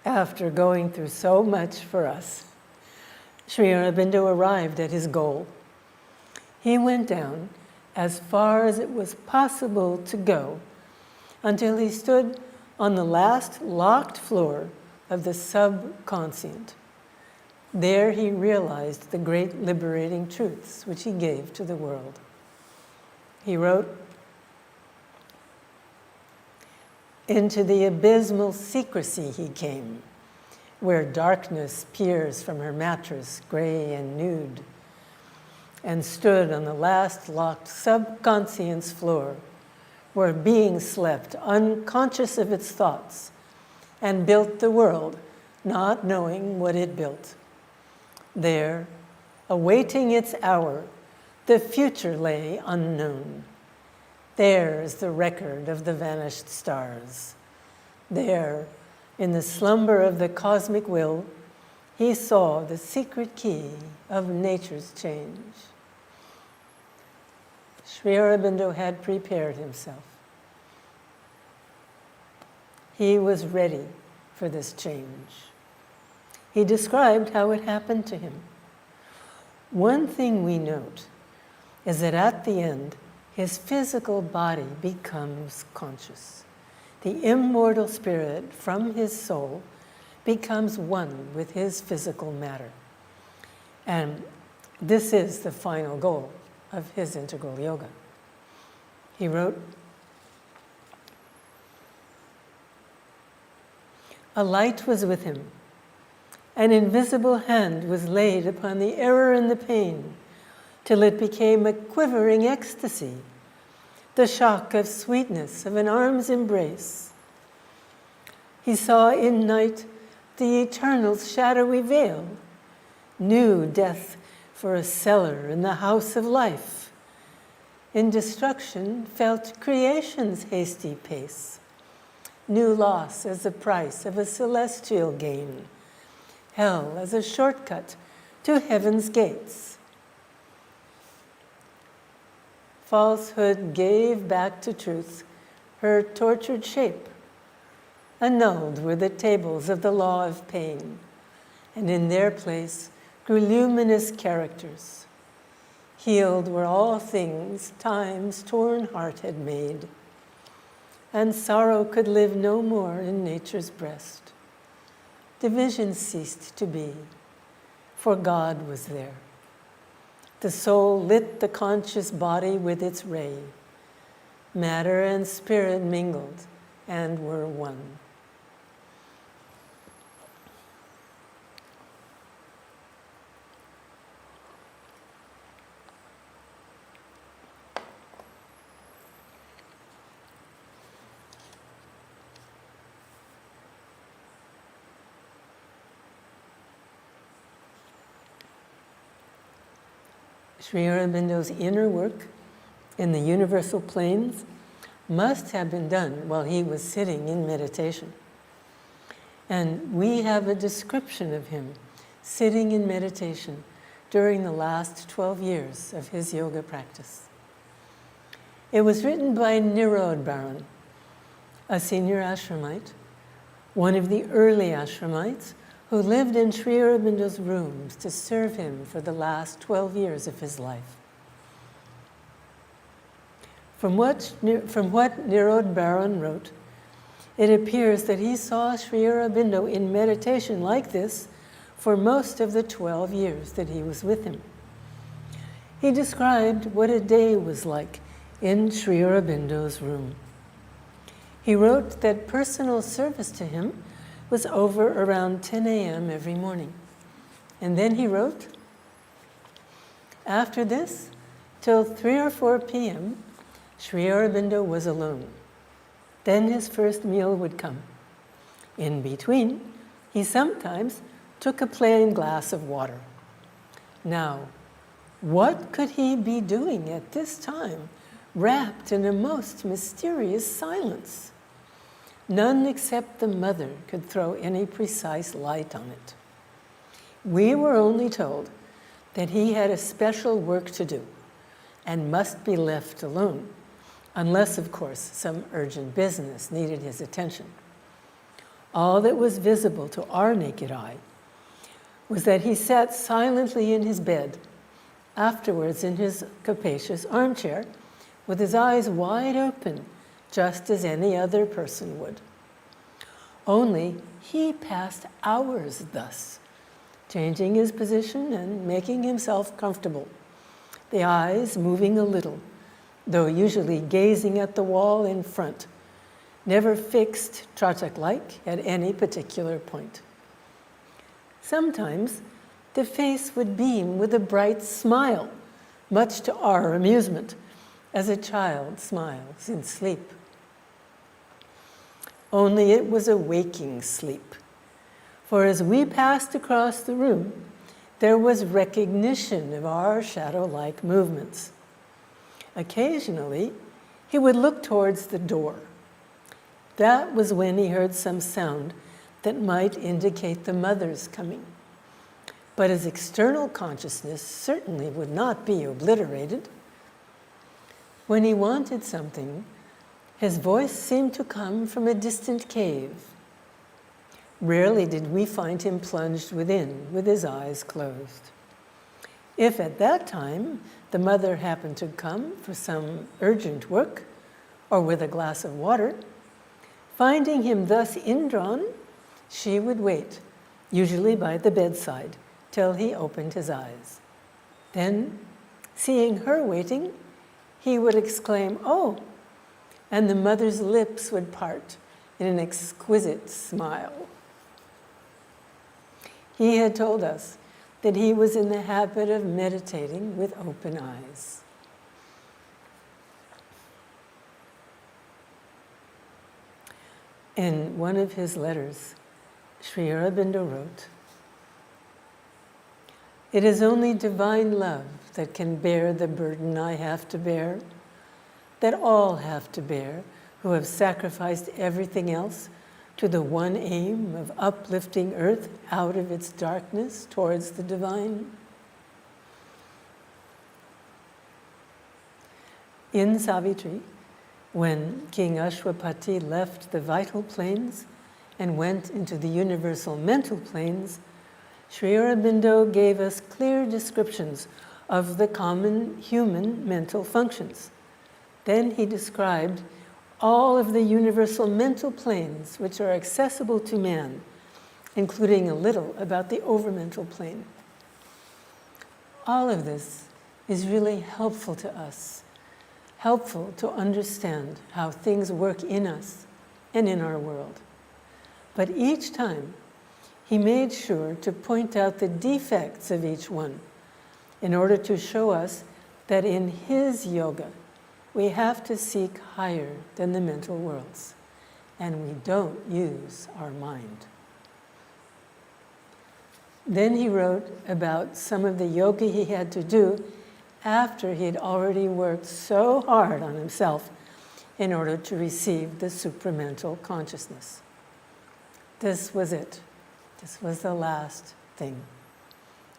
After going through so much for us, Sri Aurobindo arrived at his goal. He went down as far as it was possible to go until he stood on the last locked floor of the subconscient. There he realized the great liberating truths which he gave to the world. He wrote, "Into the abysmal secrecy he came, where darkness peers from her mattress, gray and nude, and stood on the last locked subconscience floor, where being slept, unconscious of its thoughts, and built the world, not knowing what it built. There, awaiting its hour, the future lay unknown. There is the record of the vanished stars. There, in the slumber of the cosmic will, he saw the secret key of nature's change." Sri Aurobindo had prepared himself. He was ready for this change. He described how it happened to him. One thing we note is that at the end, his physical body becomes conscious. The immortal spirit from his soul becomes one with his physical matter. And this is the final goal of his integral yoga. He wrote, "A light was with him. An invisible hand was laid upon the error and the pain, till it became a quivering ecstasy, the shock of sweetness of an arm's embrace. He saw in night the eternal's shadowy veil, knew death for a cellar in the house of life. In destruction felt creation's hasty pace, knew loss as the price of a celestial gain, hell as a shortcut to heaven's gates. Falsehood gave back to truth her tortured shape. Annulled were the tables of the law of pain, and in their place grew luminous characters. Healed were all things time's torn heart had made, and sorrow could live no more in nature's breast. Division ceased to be, for God was there. The soul lit the conscious body with its ray. Matter and spirit mingled and were one." Sri Aurobindo's inner work in the universal planes must have been done while he was sitting in meditation. And we have a description of him sitting in meditation during the last 12 years of his yoga practice. It was written by Nirodbaran, a senior ashramite, one of the early ashramites who lived in Sri Aurobindo's rooms to serve him for the last 12 years of his life. From what Nirodbaran wrote, it appears that he saw Sri Aurobindo in meditation like this for most of the 12 years that he was with him. He described what a day was like in Sri Aurobindo's room. He wrote that personal service to him was over around 10 a.m. every morning. And then he wrote, after this, till 3 or 4 p.m., Sri Aurobindo was alone. Then his first meal would come. In between, he sometimes took a plain glass of water. Now, what could he be doing at this time wrapped in a most mysterious silence. None except the mother could throw any precise light on it. We were only told that he had a special work to do and must be left alone, unless, of course, some urgent business needed his attention. All that was visible to our naked eye was that he sat silently in his bed, afterwards in his capacious armchair, with his eyes wide open, just as any other person would. Only he passed hours thus, changing his position and making himself comfortable, the eyes moving a little, though usually gazing at the wall in front, never fixed, Tratak-like, at any particular point. Sometimes the face would beam with a bright smile, much to our amusement, as a child smiles in sleep. Only it was a waking sleep, for as we passed across the room, there was recognition of our shadow-like movements. Occasionally, he would look towards the door. That was when he heard some sound that might indicate the mother's coming. But his external consciousness certainly would not be obliterated. When he wanted something, his voice seemed to come from a distant cave. Rarely did we find him plunged within with his eyes closed. If at that time the mother happened to come for some urgent work or with a glass of water, finding him thus indrawn, she would wait, usually by the bedside, till he opened his eyes. Then, seeing her waiting, he would exclaim, "Oh," and the mother's lips would part in an exquisite smile. He had told us that he was in the habit of meditating with open eyes. In one of his letters, Sri Aurobindo wrote, "It is only divine love that can bear the burden I have to bear, that all have to bear who have sacrificed everything else to the one aim of uplifting earth out of its darkness towards the divine." In Savitri, when King Ashwapati left the vital planes and went into the universal mental planes, Sri Aurobindo gave us clear descriptions of the common human mental functions. Then he described all of the universal mental planes which are accessible to man, including a little about the overmental plane. All of this is really helpful to us, helpful to understand how things work in us and in our world. But each time, he made sure to point out the defects of each one in order to show us that in his yoga, we have to seek higher than the mental worlds, and we don't use our mind. Then he wrote about some of the yoga he had to do after he had already worked so hard on himself in order to receive the supramental consciousness. This was it. This was the last thing.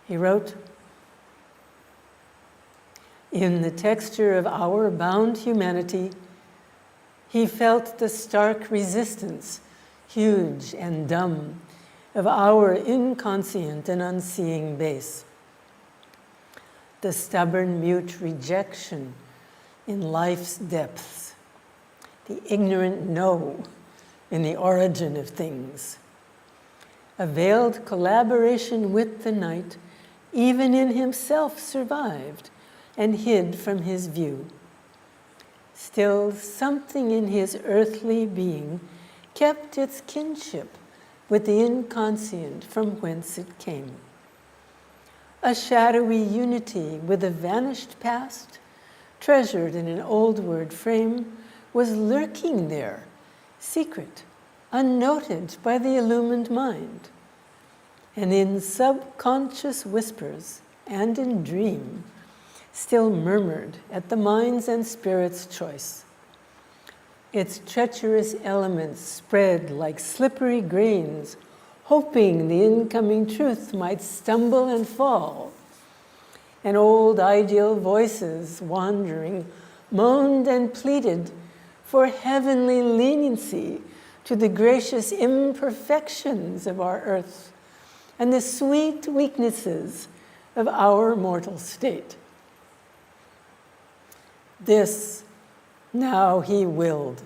He wrote, "In the texture of our bound humanity, he felt the stark resistance, huge and dumb, of our inconscient and unseeing base. The stubborn, mute rejection in life's depths, the ignorant no in the origin of things. A veiled collaboration with the night, even in himself survived and hid from his view. Still, something in his earthly being kept its kinship with the inconscient from whence it came. A shadowy unity with a vanished past, treasured in an old word frame, was lurking there, secret, unnoted by the illumined mind. And in subconscious whispers and in dream, still murmured at the mind's and spirit's choice. Its treacherous elements spread like slippery grains, hoping the incoming truth might stumble and fall. And old ideal voices, wandering, moaned and pleaded for heavenly leniency to the gracious imperfections of our earth and the sweet weaknesses of our mortal state. This now he willed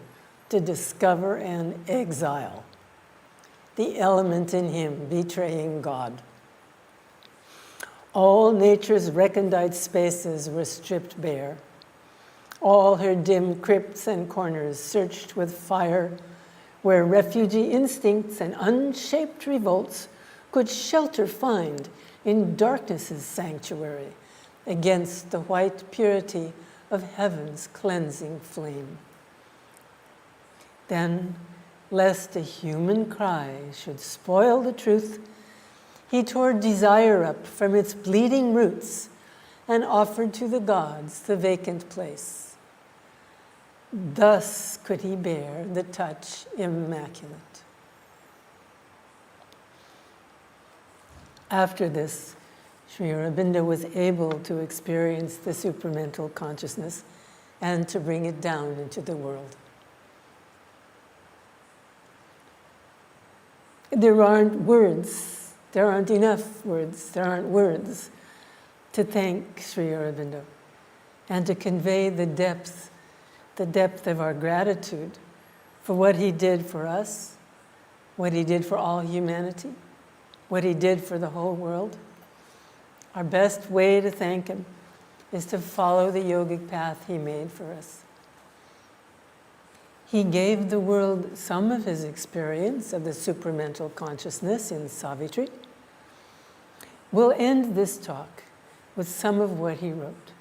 to discover and exile, the element in him betraying God. All nature's recondite spaces were stripped bare. All her dim crypts and corners searched with fire, where refugee instincts and unshaped revolts could shelter find in darkness's sanctuary against the white purity of heaven's cleansing flame. Then, lest a human cry should spoil the truth, he tore desire up from its bleeding roots and offered to the gods the vacant place. Thus could he bear the touch immaculate. After this, Sri Aurobindo was able to experience the supramental consciousness and to bring it down into the world. There aren't words, there aren't enough words, there aren't words to thank Sri Aurobindo and to convey the depth of our gratitude for what he did for us, what he did for all humanity, what he did for the whole world. Our best way to thank him is to follow the yogic path he made for us. He gave the world some of his experience of the supramental consciousness in Savitri. We'll end this talk with some of what he wrote.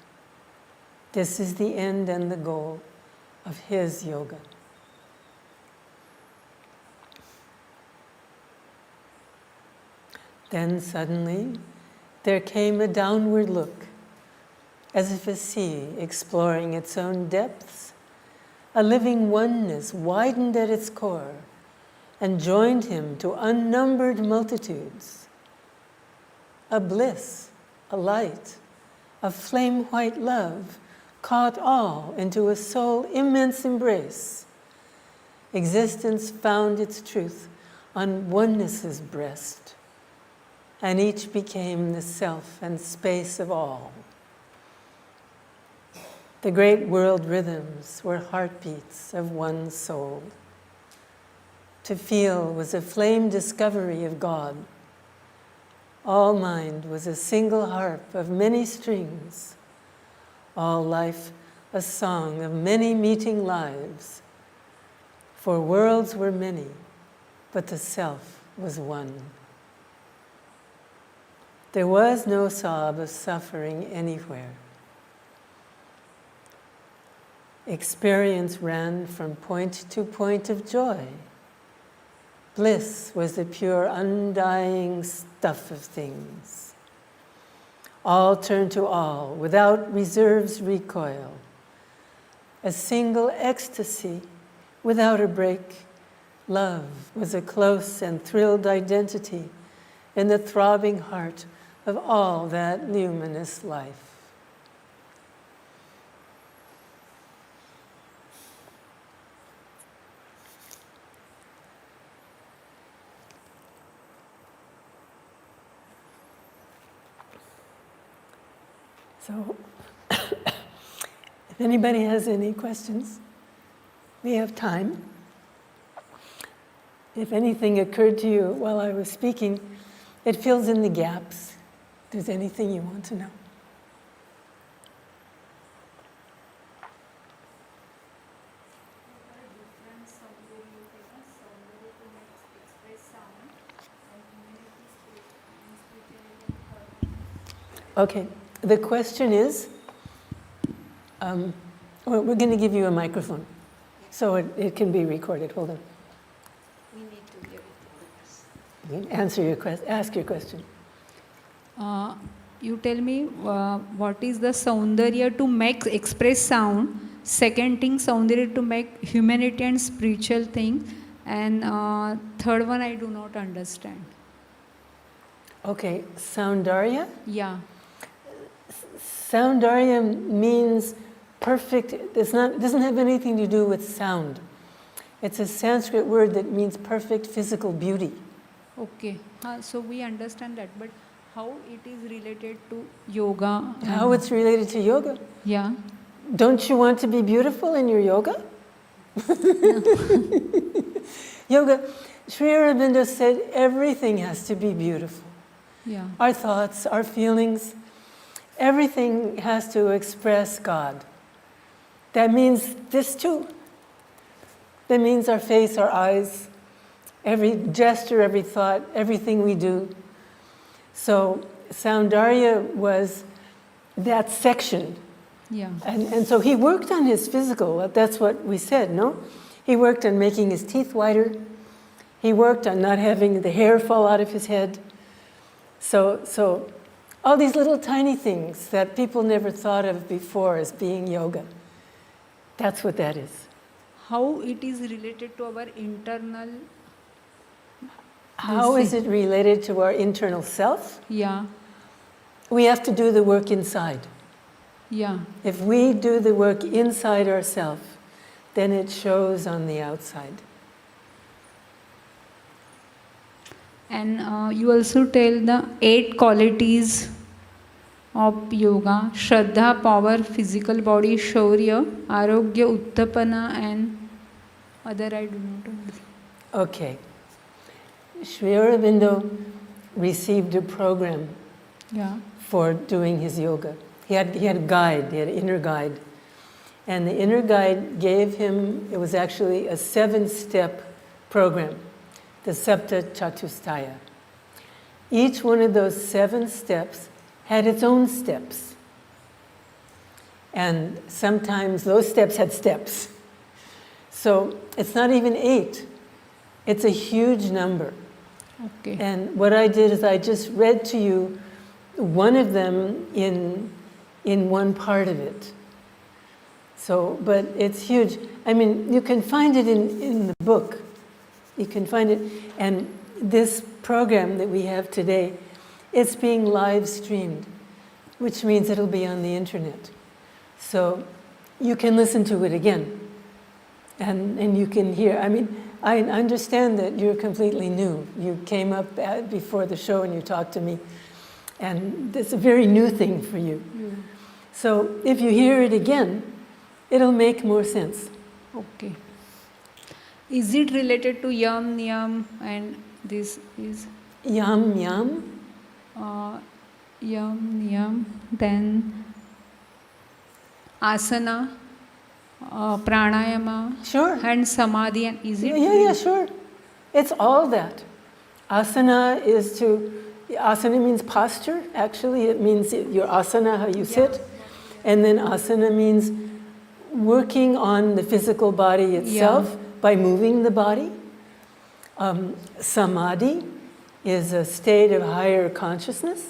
This is the end and the goal of his yoga. Then suddenly, there came a downward look, as if a sea exploring its own depths. A living oneness widened at its core and joined him to unnumbered multitudes. A bliss, a light, a flame-white love caught all into a soul immense embrace. Existence found its truth on oneness's breast, and each became the self and space of all. The great world rhythms were heartbeats of one soul. To feel was a flame discovery of God. All mind was a single harp of many strings. All life a song of many meeting lives. For worlds were many, but the self was one. There was no sob of suffering anywhere. Experience ran from point to point of joy. Bliss was the pure, undying stuff of things. All turned to all, without reserve's recoil. A single ecstasy, without a break. Love was a close and thrilled identity in the throbbing heart of all that luminous life. So, if anybody has any questions, we have time. If anything occurred to you while I was speaking, it fills in the gaps. If there's anything you want to know. Okay, the question is, we're going to give you a microphone so it can be recorded. Hold on. We need to hear it. Answer your question. Ask your question. you tell me what is the Saundarya to make express sound. Second thing, Saundarya to make humanity and spiritual thing. And third one, I do not understand. Okay, Saundarya? Yeah. Saundarya means perfect, doesn't have anything to do with sound. It's a Sanskrit word that means perfect physical beauty. Okay. So we understand that, but how it is related to yoga? How it's related to yoga? Yeah. Don't you want to be beautiful in your yoga? Yoga, Sri Aurobindo said everything has to be beautiful. Yeah. Our thoughts, our feelings, everything has to express God. That means this too. That means our face, our eyes, every gesture, every thought, everything we do. So Saundarya was that section. Yeah. And so he worked on his physical, that's what we said, no? He worked on making his teeth whiter. He worked on not having the hair fall out of his head. So all these little tiny things that people never thought of before as being yoga, that's what that is. How it is related to our internal? How is it related to our internal self? Yeah. We have to do the work inside. Yeah. If we do the work inside ourselves, then it shows on the outside. And you also tell the 8 qualities of yoga: Shraddha, power, physical body, Shaurya, Arogya, Uttapana, and other I do not know. Okay. Sri Aurobindo received a program for doing his yoga. He had a guide, he had an inner guide. And the inner guide gave him, it was actually a 7-step program, the Sapta Chatustaya. Each one of those 7 steps had its own steps. And sometimes those steps had steps. So it's not even 8. It's a huge number. Okay. And what I did is I just read to you one of them in one part of it. So, but it's huge. I mean, you can find it in the book. You can find it. And this program that we have today, it's being live streamed, which means it'll be on the internet. So you can listen to it again. And you can hear. I mean, I understand that you're completely new. You came up before the show and you talked to me. And it's a very new thing for you. Yeah. So if you hear it again, it'll make more sense. Okay. Is it related to yam, niyam, and this is? Yam, yam? Yam, niyam, then asana, pranayama, Sure. and samadhi, and is it? Yeah, sure. It's all that. Asana asana means posture, actually. It means your asana, how you sit. And then asana means working on the physical body itself by moving the body. Samadhi is a state of higher consciousness.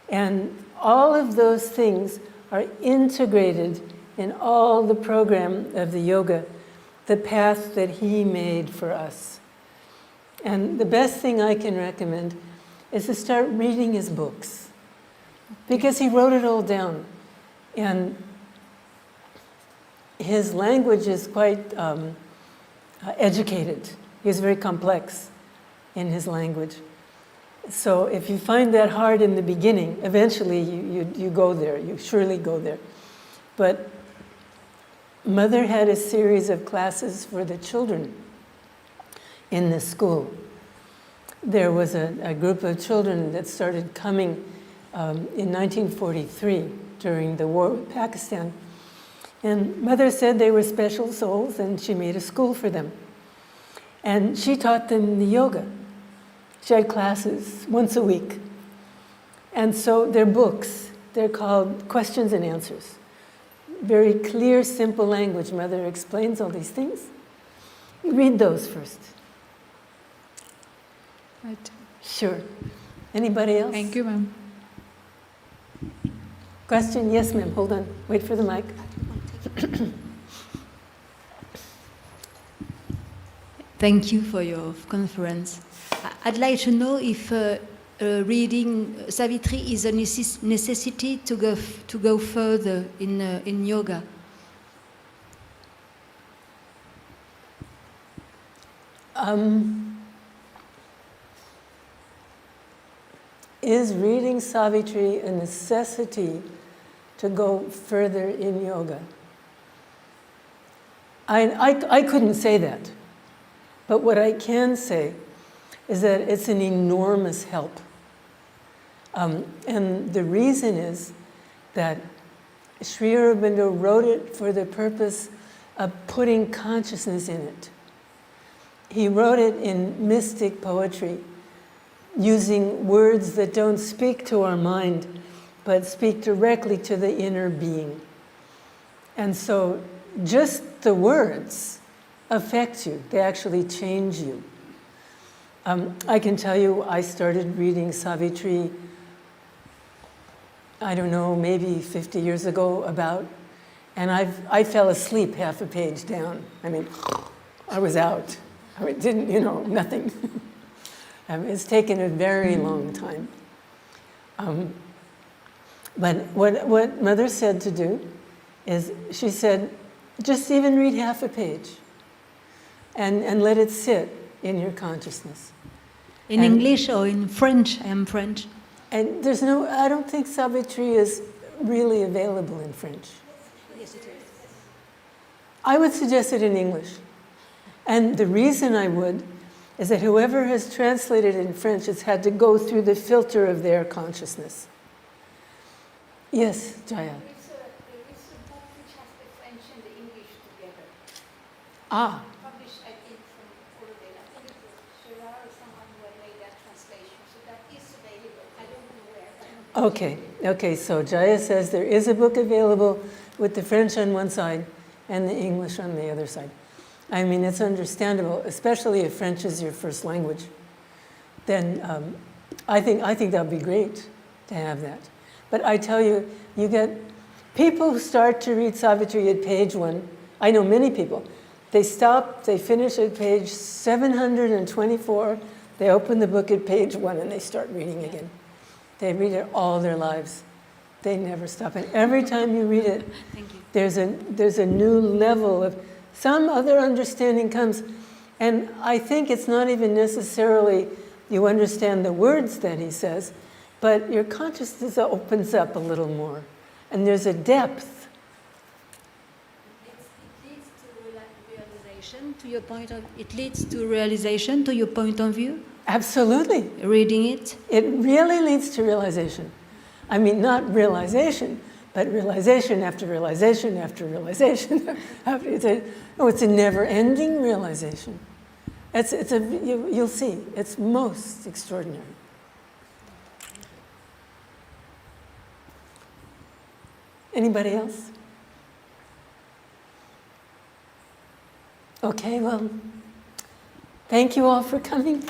And all of those things are integrated in all the program of the yoga, the path that he made for us. And the best thing I can recommend is to start reading his books, because he wrote it all down. And his language is quite educated. He's very complex in his language. So if you find that hard in the beginning, eventually you go there, you surely go there. But Mother had a series of classes for the children in the school. There was a group of children that started coming in 1943 during the war with Pakistan. And Mother said they were special souls, and she made a school for them. And she taught them the yoga. She had classes once a week. And so they're books. They're called Questions and Answers. Very clear, simple language. Mother explains all these things. Read those first. Right. Sure. Anybody else? Thank you, ma'am. Question? Yes, ma'am. Hold on. Wait for the mic. Thank you for your conference. I'd like to know if reading Savitri is a necessity to go further in yoga. Is reading Savitri a necessity to go further in yoga? I couldn't say that. But what I can say is that it's an enormous help. And the reason is that Sri Aurobindo wrote it for the purpose of putting consciousness in it. He wrote it in mystic poetry, using words that don't speak to our mind, but speak directly to the inner being. And so just the words affect you. They actually change you. I can tell you, I started reading Savitri, I don't know, maybe 50 years ago about, and I fell asleep half a page down. I mean, I was out. I didn't, nothing. It's taken a very long time. But what Mother said to do is, she said, just even read half a page. And let it sit in your consciousness. In English or in French? I am French. And I don't think Savitri is really available in French. Yes, it is. I would suggest it in English. And the reason I would is that whoever has translated it in French has had to go through the filter of their consciousness. Yes, Jaya. There is a book which has the French and the English together. Ah. Published, I think, from Aurobindo. I think it was Gerard or someone who had made that translation. So that is available. I don't know where. Okay, so Jaya says there is a book available with the French on one side and the English on the other side. I mean, it's understandable, especially if French is your first language. Then I think that would be great to have that. But I tell you, you get people who start to read Savitri at page 1. I know many people. They stop, they finish at page 724, they open the book at page 1 and they start reading again. They read it all their lives. They never stop. And every time you read it, there's a new level of some other understanding comes. And I think it's not even necessarily you understand the words that he says, but your consciousness opens up a little more. And there's a depth. It leads to realization to your point of. It leads to realization to your point of view. Absolutely. Reading it. It really leads to realization. I mean, not realization, but realization after realization after realization. It's a never-ending realization. You'll see. It's most extraordinary. Anybody else? Okay, well, thank you all for coming.